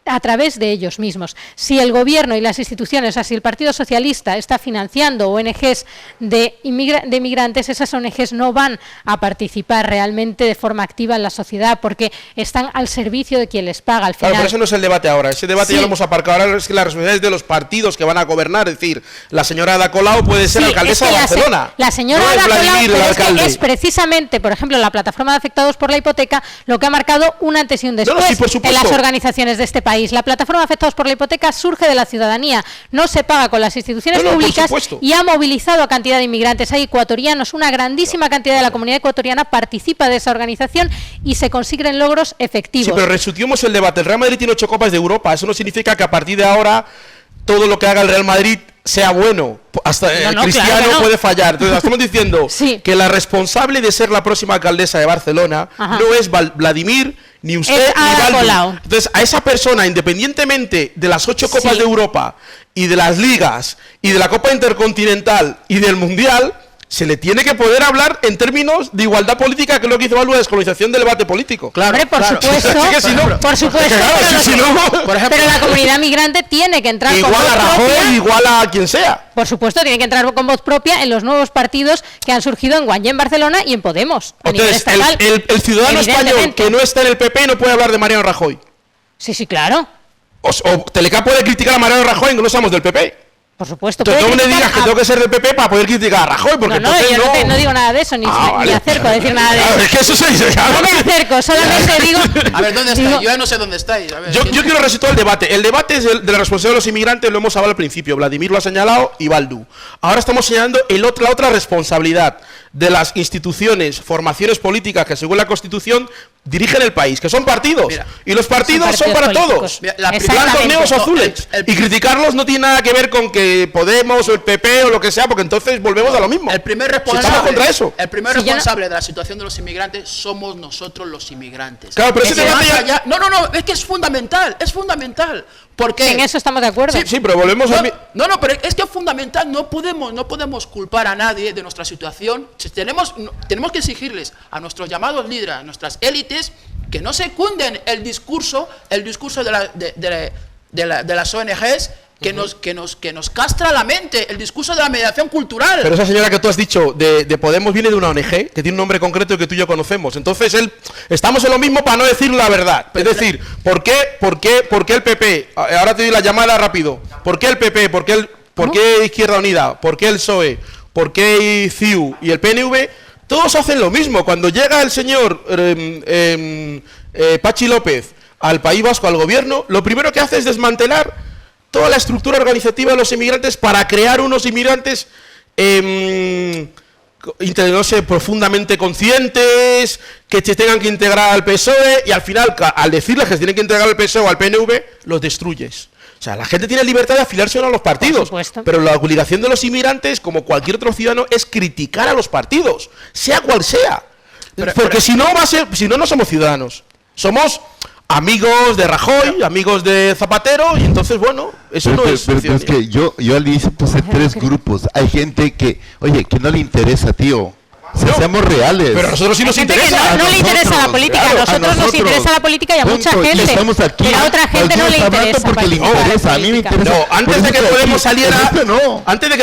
Speaker 15: a través de ellos mismos. Si el gobierno y las instituciones, si el Partido Socialista está financiando ONGs de inmigrantes, esas ONGs no van a participar realmente de forma activa en la sociedad porque están al servicio de quien les paga al final.
Speaker 1: Claro, pero eso no es el debate ahora. Ese debate ya lo hemos aparcado. Ahora es que la responsabilidad es de los partidos que van a gobernar. Es decir, la señora Ada Colau puede ser alcaldesa de Barcelona.
Speaker 15: La señora Ada Colau, es precisamente, por ejemplo, la plataforma de afectados por la hipoteca, lo que ha marcado un antes y un después en las organizaciones de este país. La plataforma de afectados por la hipoteca surge de la ciudadanía, no se paga con las instituciones públicas y ha movilizado a cantidad de inmigrantes. Hay ecuatorianos, una grandísima cantidad de la comunidad ecuatoriana participa de esa organización y se consiguen logros efectivos.
Speaker 1: Sí, pero resutimos el debate. El Real Madrid tiene 8 Copas de Europa. Eso no significa que a partir de ahora todo lo que haga el Real Madrid sea bueno. Hasta Cristiano claro no puede fallar. Entonces estamos diciendo que la responsable de ser la próxima alcaldesa de Barcelona no es Vladimir, ni usted, ni Baldu. Entonces a esa persona, independientemente de las 8 Copas de Europa y de las ligas y de la Copa Intercontinental y del Mundial, se le tiene que poder hablar en términos de igualdad política, que es lo que hizo Baldu, la descolonización del debate político.
Speaker 15: Claro, hombre, por supuesto, pero la comunidad migrante tiene que entrar
Speaker 1: igual
Speaker 15: con voz
Speaker 1: a Rajoy,
Speaker 15: propia,
Speaker 1: igual a quien sea.
Speaker 15: Por supuesto, tiene que entrar con voz propia en los nuevos partidos que han surgido en Guanyé, en Barcelona, y en Podemos.
Speaker 1: Entonces, el ciudadano español que no está en el PP no puede hablar de Mariano Rajoy.
Speaker 15: Sí, claro.
Speaker 1: O Teleca puede criticar a Mariano Rajoy, que no somos del PP.
Speaker 15: Por supuesto.
Speaker 1: Entonces no me digas que tengo que ser del PP para poder criticar a Rajoy, porque
Speaker 15: yo no digo nada de eso, ni acerco a decir nada de eso.
Speaker 1: Es que eso se dice.
Speaker 15: No me acerco, solamente digo...
Speaker 12: A ver, ¿dónde estáis? Yo ya no sé dónde estáis. A ver,
Speaker 1: yo quiero resituar el debate. El debate es de la responsabilidad de los inmigrantes, lo hemos hablado al principio. Vladimir lo ha señalado y Baldu. Ahora estamos señalando la otra responsabilidad de las instituciones, formaciones políticas que según la Constitución dirigen el país, que son partidos. Mira, y los partidos son para políticos. Todos. Blancos, negros, azules. Y criticarlos no tiene nada que ver con que Podemos o el PP o lo que sea, porque entonces volvemos a lo mismo.
Speaker 12: El primer responsable,
Speaker 1: estamos contra eso.
Speaker 12: El primer responsable de la situación de los inmigrantes somos nosotros los inmigrantes.
Speaker 1: Claro, pero ese debate ya...
Speaker 12: No, es que es fundamental, porque
Speaker 15: en eso estamos de acuerdo.
Speaker 1: Sí, pero volvemos a...
Speaker 12: No, pero es que es fundamental, no podemos culpar a nadie de nuestra situación. Tenemos que exigirles a nuestros llamados líderes, a nuestras élites, que no secunden el discurso de las ONGs que nos castra la mente, el discurso de la mediación cultural.
Speaker 1: Pero esa señora que tú has dicho de Podemos viene de una ONG que tiene un nombre concreto que tú y yo conocemos. Entonces estamos en lo mismo para no decir la verdad. Es decir, ¿por qué el PP? Ahora te doy la llamada rápido. ¿Por qué el PP? ¿Por qué Izquierda Unida? ¿Por qué el PSOE? ¿Por qué CIU y el PNV? Todos hacen lo mismo. Cuando llega el señor Pachi López al País Vasco, al gobierno, lo primero que hace es desmantelar toda la estructura organizativa de los inmigrantes para crear unos inmigrantes profundamente conscientes, que se tengan que integrar al PSOE, y al final, al decirles que se tienen que integrar al PSOE o al PNV, los destruyes. O sea, la gente tiene libertad de afiliarse a los partidos, pero la obligación de los inmigrantes, como cualquier otro ciudadano, es criticar a los partidos, sea cual sea. Porque si no somos ciudadanos. Somos amigos de Rajoy, amigos de Zapatero, y entonces, bueno, eso no es...
Speaker 11: Pero es que yo al inicio puse 3 grupos. Hay gente que, oye, que no le interesa, tío. Seamos reales.
Speaker 1: Pero a nosotros sí nos interesa.
Speaker 15: No le interesa la política, claro, a nosotros nos interesa la política y a mucha gente.
Speaker 11: Estamos aquí,
Speaker 15: pero a otra gente no le interesa.
Speaker 11: Porque le interesa, a mí me interesa.
Speaker 1: No, antes de que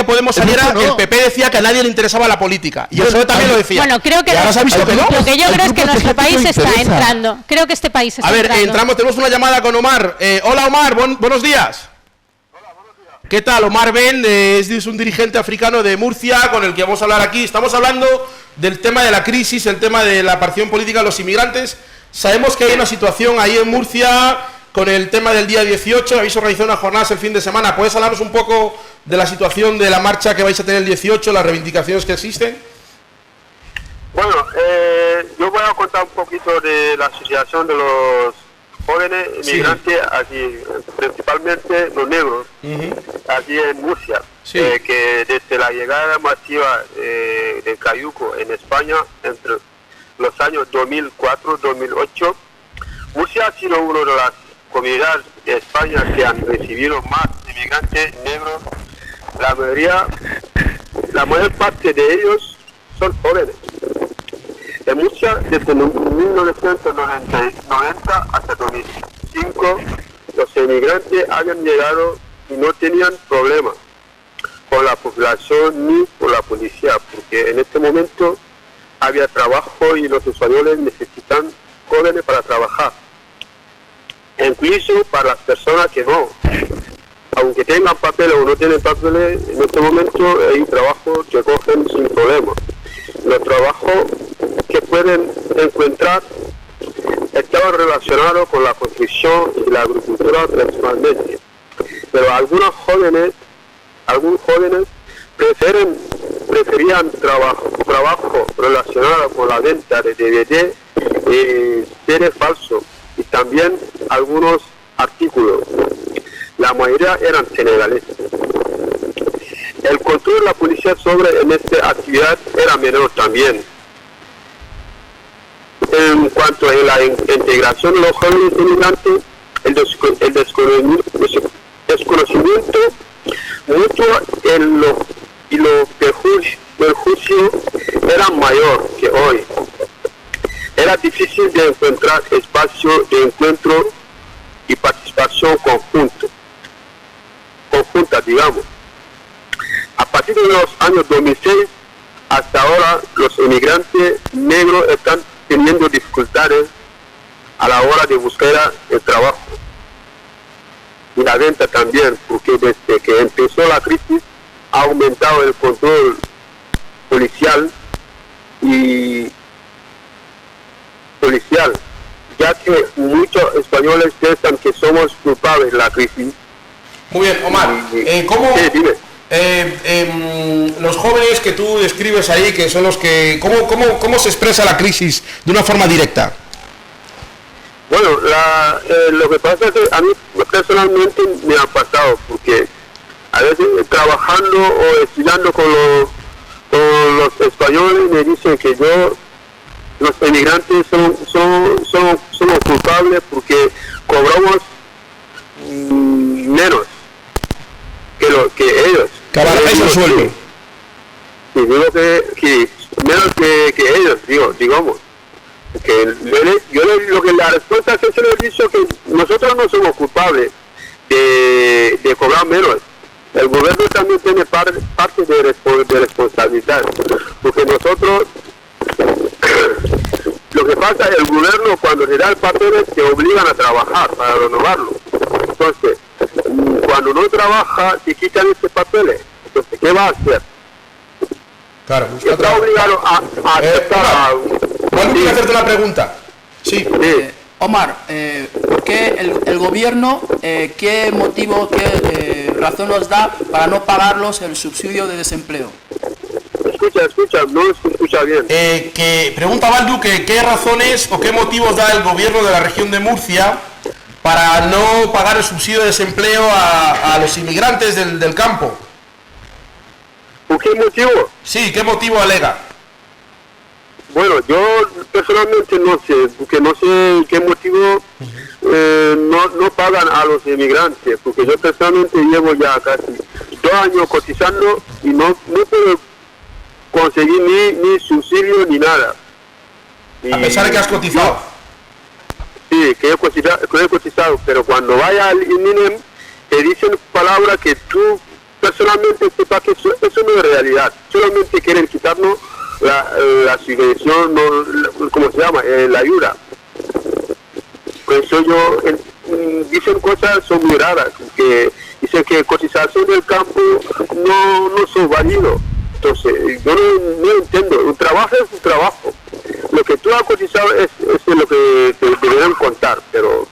Speaker 1: Podemos saliera, el PP decía que a nadie le interesaba la política. Y el PSOE también lo decía.
Speaker 15: Bueno, creo que
Speaker 1: ahora se ha visto que no.
Speaker 15: Lo que yo creo es que nuestro país está entrando. Creo que este país está entrando.
Speaker 1: A ver, tenemos una llamada con Omar. Hola, Omar, buenos días. ¿Qué tal? Omar Ben es un dirigente africano de Murcia con el que vamos a hablar aquí. Estamos hablando del tema de la crisis, el tema de la participación política de los inmigrantes. Sabemos que hay una situación ahí en Murcia con el tema del día 18. Habéis organizado unas jornadas el fin de semana. ¿Puedes hablarnos un poco de la situación de la marcha que vais a tener el 18, las reivindicaciones que existen?
Speaker 17: Bueno, yo voy a contar un poquito de la asociación de los jóvenes inmigrantes aquí, principalmente los negros, aquí en Murcia, que desde la llegada masiva de Cayuco en España entre los años 2004-2008, Murcia ha sido una de las comunidades de España que han recibido más inmigrantes negros. La mayor parte de ellos son jóvenes. En Murcia, desde 1990 hasta 2005, los inmigrantes habían llegado y no tenían problemas con la población ni con la policía, porque en este momento había trabajo y los españoles necesitan jóvenes para trabajar. Incluso para las personas que no, aunque tengan papeles o no tienen papeles, en este momento hay trabajo que cogen sin problemas. Los trabajos que pueden encontrar estaban relacionados con la construcción y la agricultura principalmente. Pero algunos jóvenes preferían trabajo relacionado con la venta de DVD y series falsos y también algunos artículos. La mayoría eran senegaleses. El control de la policía en esta actividad era menor también. En cuanto a la integración de los jóvenes inmigrantes, el desconocimiento mutuo y los perjuicios eran mayor que hoy. Era difícil de encontrar espacio de encuentro y participación conjunta, digamos. A partir de los años 2006 hasta ahora, los inmigrantes negros están teniendo dificultades a la hora de buscar el trabajo. y la venta también, porque desde que empezó la crisis ha aumentado el control policial, ya que muchos españoles piensan que somos culpables de la crisis.
Speaker 1: Muy bien, Omar, ¿cómo los jóvenes que tú describes ahí, que son los que... ¿Cómo se expresa la crisis de una forma directa?
Speaker 17: Bueno, lo que pasa es que a mí personalmente me ha pasado, porque a veces trabajando o estudiando con los españoles me dicen que los emigrantes somos culpables porque cobramos menos que ellos.
Speaker 1: Que bajáis el sueldo.
Speaker 17: Sí, digo que menos que ellos, digamos. Que la respuesta que se les ha dicho que nosotros no somos culpables de cobrar menos. El gobierno también tiene parte de responsabilidad, porque nosotros, lo que pasa es el gobierno cuando se da el papel te obligan a trabajar para renovarlo. Entonces, cuando no trabaja te quitan ese papel. Entonces, ¿qué va a hacer?
Speaker 1: Claro,
Speaker 17: está obligado a aceptar
Speaker 1: ¿Cuándo quiero hacerte una pregunta? Sí.
Speaker 18: Omar, ¿por qué el gobierno, qué motivo, qué razón nos da para no pagarlos el subsidio de desempleo?
Speaker 17: Escucha, no se escucha bien.
Speaker 1: Que pregunta Baldu que qué razones o qué motivos da el gobierno de la región de Murcia para no pagar el subsidio de desempleo a los inmigrantes del campo.
Speaker 17: ¿Por qué motivo?
Speaker 1: Sí, ¿qué motivo alega?
Speaker 17: Bueno, yo personalmente no sé, porque no sé qué motivo no pagan a los inmigrantes, porque yo personalmente llevo ya casi 2 años cotizando y no puedo conseguir ni subsidio ni nada.
Speaker 1: A pesar de que has cotizado.
Speaker 17: Sí, que he cotizado, pero cuando vaya al INEM te dicen palabras que tú personalmente sepas que eso no es realidad, solamente quieren quitarnos la subvención, ¿cómo se llama? La ayuda. Por eso dicen cosas son muy raras, que dicen que cotización del campo no son válidos. Entonces, yo no entiendo, un trabajo es un trabajo. Lo que tú has cotizado es lo que te deberían contar, pero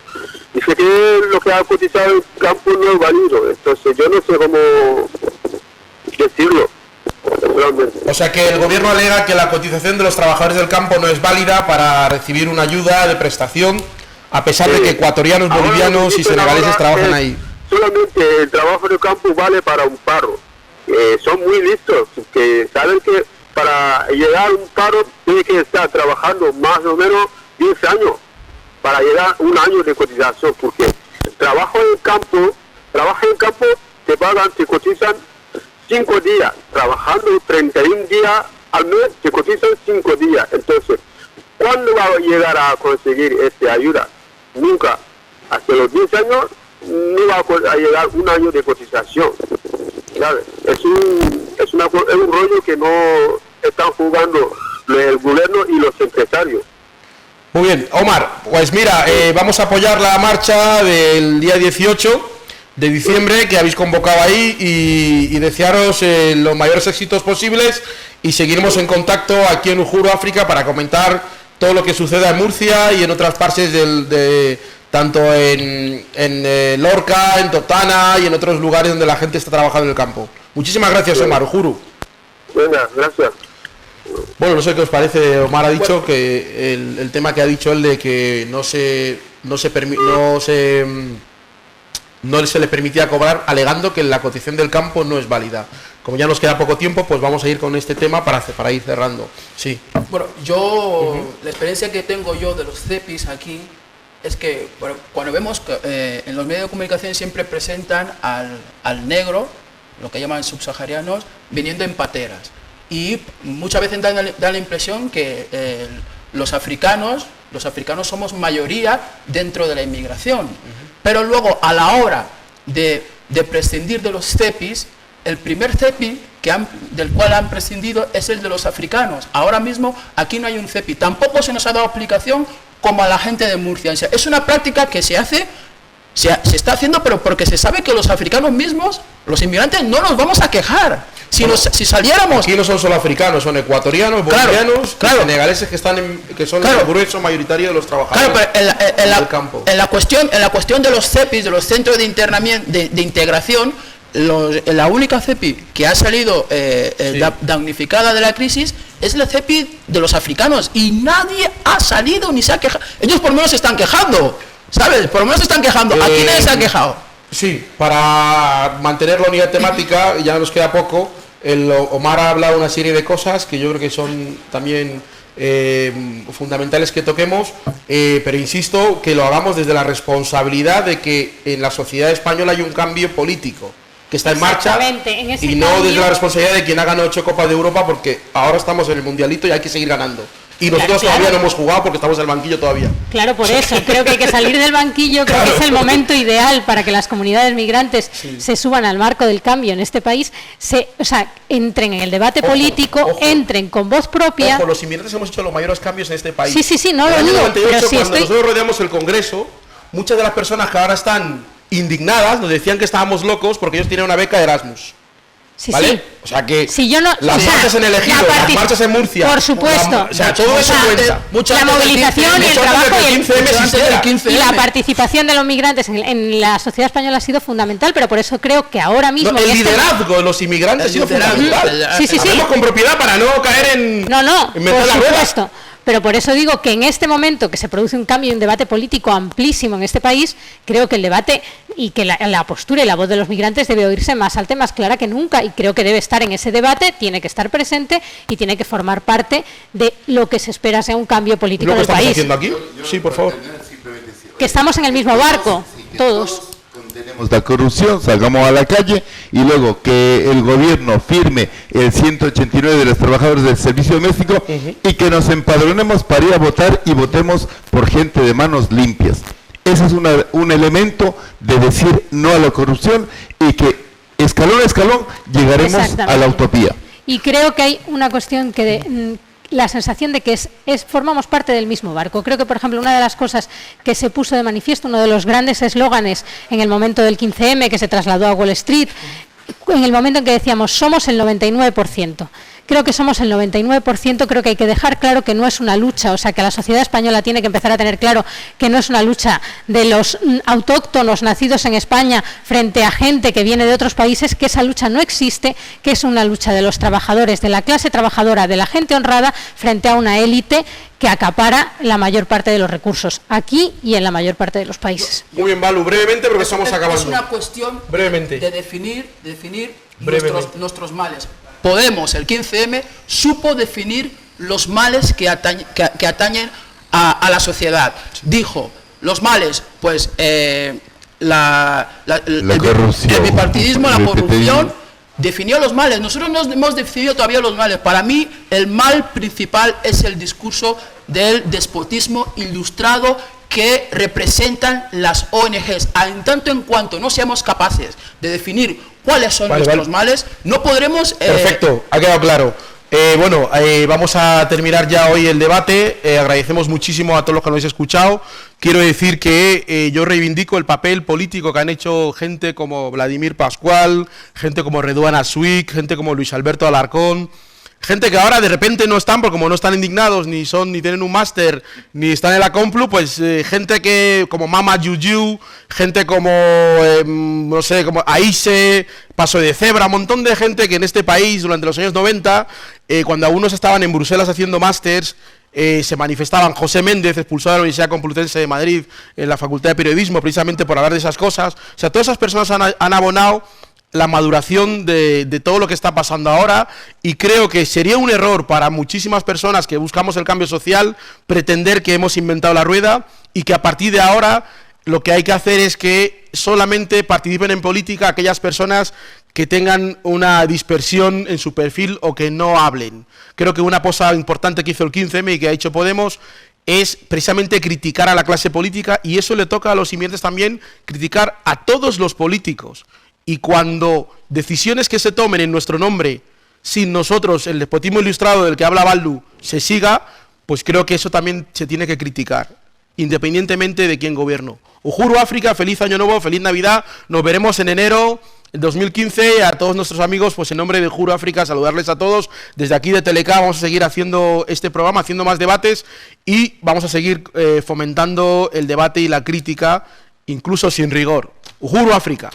Speaker 17: dice que lo que ha cotizado el campo no es válido. Entonces, yo no sé cómo decirlo.
Speaker 1: O sea que el gobierno alega que la cotización de los trabajadores del campo no es válida para recibir una ayuda de prestación, a pesar de que ecuatorianos, bolivianos y senegaleses trabajan ahí.
Speaker 17: Solamente el trabajo del campo vale para un paro. Son muy listos, que saben que para llegar a un paro tiene que estar trabajando más o menos 10 años para llegar a 1 año de cotización, porque trabaja en campo, te pagan, te cotizan 5 días, trabajando 31 días al mes, te cotizan 5 días. Entonces, ¿cuándo va a llegar a conseguir esta ayuda? Nunca. Hasta los 10 años no va a llegar 1 año de cotización. ¿Sabes? Es un rollo que no están jugando el gobierno y los empresarios.
Speaker 1: Muy bien, Omar, pues mira, vamos a apoyar la marcha del día 18 de diciembre que habéis convocado ahí y desearos los mayores éxitos posibles, y seguiremos en contacto aquí en Uhuru África para comentar todo lo que suceda en Murcia y en otras partes tanto en Lorca, en Totana y en otros lugares donde la gente está trabajando en el campo. Muchísimas gracias, Omar. Uhuru.
Speaker 17: Venga, gracias.
Speaker 1: Bueno, no sé qué os parece. Omar ha dicho que el tema que ha dicho él de que no se le permitía cobrar, alegando que la cotización del campo no es válida. Como ya nos queda poco tiempo, pues vamos a ir con este tema para ir cerrando. Sí.
Speaker 18: Bueno, la experiencia que tengo yo de los CEPIs aquí es que cuando vemos que en los medios de comunicación siempre presentan al negro, lo que llaman subsaharianos, viniendo en pateras. Y muchas veces dan la impresión que los africanos somos mayoría dentro de la inmigración. Pero luego, a la hora de prescindir de los CEPIs, el primer CEPI del cual han prescindido es el de los africanos. Ahora mismo aquí no hay un CEPI. Tampoco se nos ha dado aplicación como a la gente de Murcia. O sea, es una práctica que se hace Se está haciendo, pero porque se sabe que los africanos mismos, los inmigrantes, no nos vamos a quejar. Si saliéramos...
Speaker 1: Aquí no son solo africanos, son ecuatorianos, bolivianos, senegaleses que son el grueso mayoritario de los trabajadores
Speaker 18: del campo. En la cuestión de los CEPIs, de los centros de internamiento, de integración, la única CEPI que ha salido damnificada de la crisis es la CEPI de los africanos, y nadie ha salido ni se ha quejado. Ellos por lo menos se están quejando, ¿sabes? Por lo menos se están quejando. ¿A quién se ha quejado?
Speaker 1: Sí, para mantener la unidad temática, ya nos queda poco. Omar ha hablado una serie de cosas que yo creo que son también fundamentales que toquemos, pero insisto que lo hagamos desde la responsabilidad de que en la sociedad española hay un cambio político que está en marcha, y no desde la responsabilidad de quien ha ganado 8 Copas de Europa, porque ahora estamos en el Mundialito y hay que seguir ganando. Y nosotros todavía no hemos jugado porque estamos en el banquillo todavía.
Speaker 15: Claro, por eso creo que hay que salir del banquillo. Creo que es el momento ideal para que las comunidades migrantes se suban al marco del cambio en este país, entren en el debate político, entren con voz propia.
Speaker 1: Ojo, los inmigrantes hemos hecho los mayores cambios en este país.
Speaker 15: Sí, no lo digo.
Speaker 1: Pero cuando nosotros rodeamos el Congreso, muchas de las personas que ahora están indignadas nos decían que estábamos locos porque ellos tenían una beca de Erasmus. ¿Vale? O sea que las marchas en el Ejido, las marchas en Murcia,
Speaker 15: por supuesto,
Speaker 1: todo eso cuenta.
Speaker 15: La movilización y el trabajo y la participación de los migrantes en la sociedad española ha sido fundamental, pero por eso creo que ahora mismo
Speaker 1: el liderazgo de los inmigrantes ha sido fundamental.
Speaker 15: Sí.
Speaker 1: Con propiedad para no caer en
Speaker 15: por supuesto. Pero por eso digo que en este momento que se produce un cambio y un debate político amplísimo en este país, creo que el debate y que la postura y la voz de los migrantes debe oírse más alta y más clara que nunca, y creo que debe estar en ese debate, tiene que estar presente y tiene que formar parte de lo que se espera sea un cambio político en el país.
Speaker 1: ¿Lo que estamos haciendo aquí? Sí, por favor.
Speaker 15: Que estamos en el mismo barco, todos.
Speaker 11: Tenemos la corrupción, salgamos a la calle, y luego que el gobierno firme el 189 de los trabajadores del servicio doméstico y que nos empadronemos para ir a votar y votemos por gente de manos limpias. Ese es un elemento de decir no a la corrupción, y que escalón a escalón llegaremos a la utopía.
Speaker 15: Y creo que hay una cuestión que la sensación de que formamos parte del mismo barco. Creo que, por ejemplo, una de las cosas que se puso de manifiesto, uno de los grandes eslóganes en el momento del 15M, que se trasladó a Wall Street, en el momento en que decíamos somos el 99%. Creo que somos el 99%, creo que hay que dejar claro que no es una lucha, o sea, que la sociedad española tiene que empezar a tener claro que no es una lucha de los autóctonos nacidos en España frente a gente que viene de otros países, que esa lucha no existe, que es una lucha de los trabajadores, de la clase trabajadora, de la gente honrada, frente a una élite que acapara la mayor parte de los recursos, aquí y en la mayor parte de los países.
Speaker 1: Muy bien, Balu, brevemente, porque estamos acabando.
Speaker 18: Es una cuestión de definir nuestros males. Podemos, el 15M, supo definir los males que atañen a la sociedad. Dijo, los males, pues la corrupción, el bipartidismo, la corrupción, definió los males. Nosotros no hemos definido todavía los males. Para mí, el mal principal es el discurso del despotismo ilustrado que representan las ONGs. En tanto en cuanto no seamos capaces de definir cuáles son nuestros males, no podremos...
Speaker 1: Perfecto, ha quedado claro. Vamos a terminar ya hoy el debate. Agradecemos muchísimo a todos los que nos habéis escuchado. Quiero decir que yo reivindico el papel político que han hecho gente como Vladimir Pascual, gente como Redouane Asuik, gente como Luis Alberto Alarcón, gente que ahora de repente no están, porque como no están indignados, ni tienen un máster, ni están en la Complu, pues gente que como Mama Yuyu, gente como, como Aise, Paso de Cebra, un montón de gente que en este país durante los años 90, cuando algunos estaban en Bruselas haciendo másters, se manifestaban. José Méndez, expulsado de la Universidad Complutense de Madrid, en la Facultad de Periodismo, precisamente por hablar de esas cosas. O sea, todas esas personas han abonado la maduración de todo lo que está pasando ahora, y creo que sería un error para muchísimas personas que buscamos el cambio social pretender que hemos inventado la rueda, y que a partir de ahora lo que hay que hacer es que solamente participen en política aquellas personas que tengan una dispersión en su perfil o que no hablen. Creo que una cosa importante que hizo el 15M y que ha hecho Podemos es precisamente criticar a la clase política, y eso le toca a los inmigrantes también, criticar a todos los políticos. Y cuando decisiones que se tomen en nuestro nombre, sin nosotros, el despotismo ilustrado del que habla Baldu, se siga, pues creo que eso también se tiene que criticar, independientemente de quién gobierno. Uhuru África, feliz año nuevo, feliz Navidad, nos veremos en enero 2015. A todos nuestros amigos, pues en nombre de Uhuru África, saludarles a todos. Desde aquí de Teleca vamos a seguir haciendo este programa, haciendo más debates y vamos a seguir fomentando el debate y la crítica, incluso sin rigor. Uhuru África.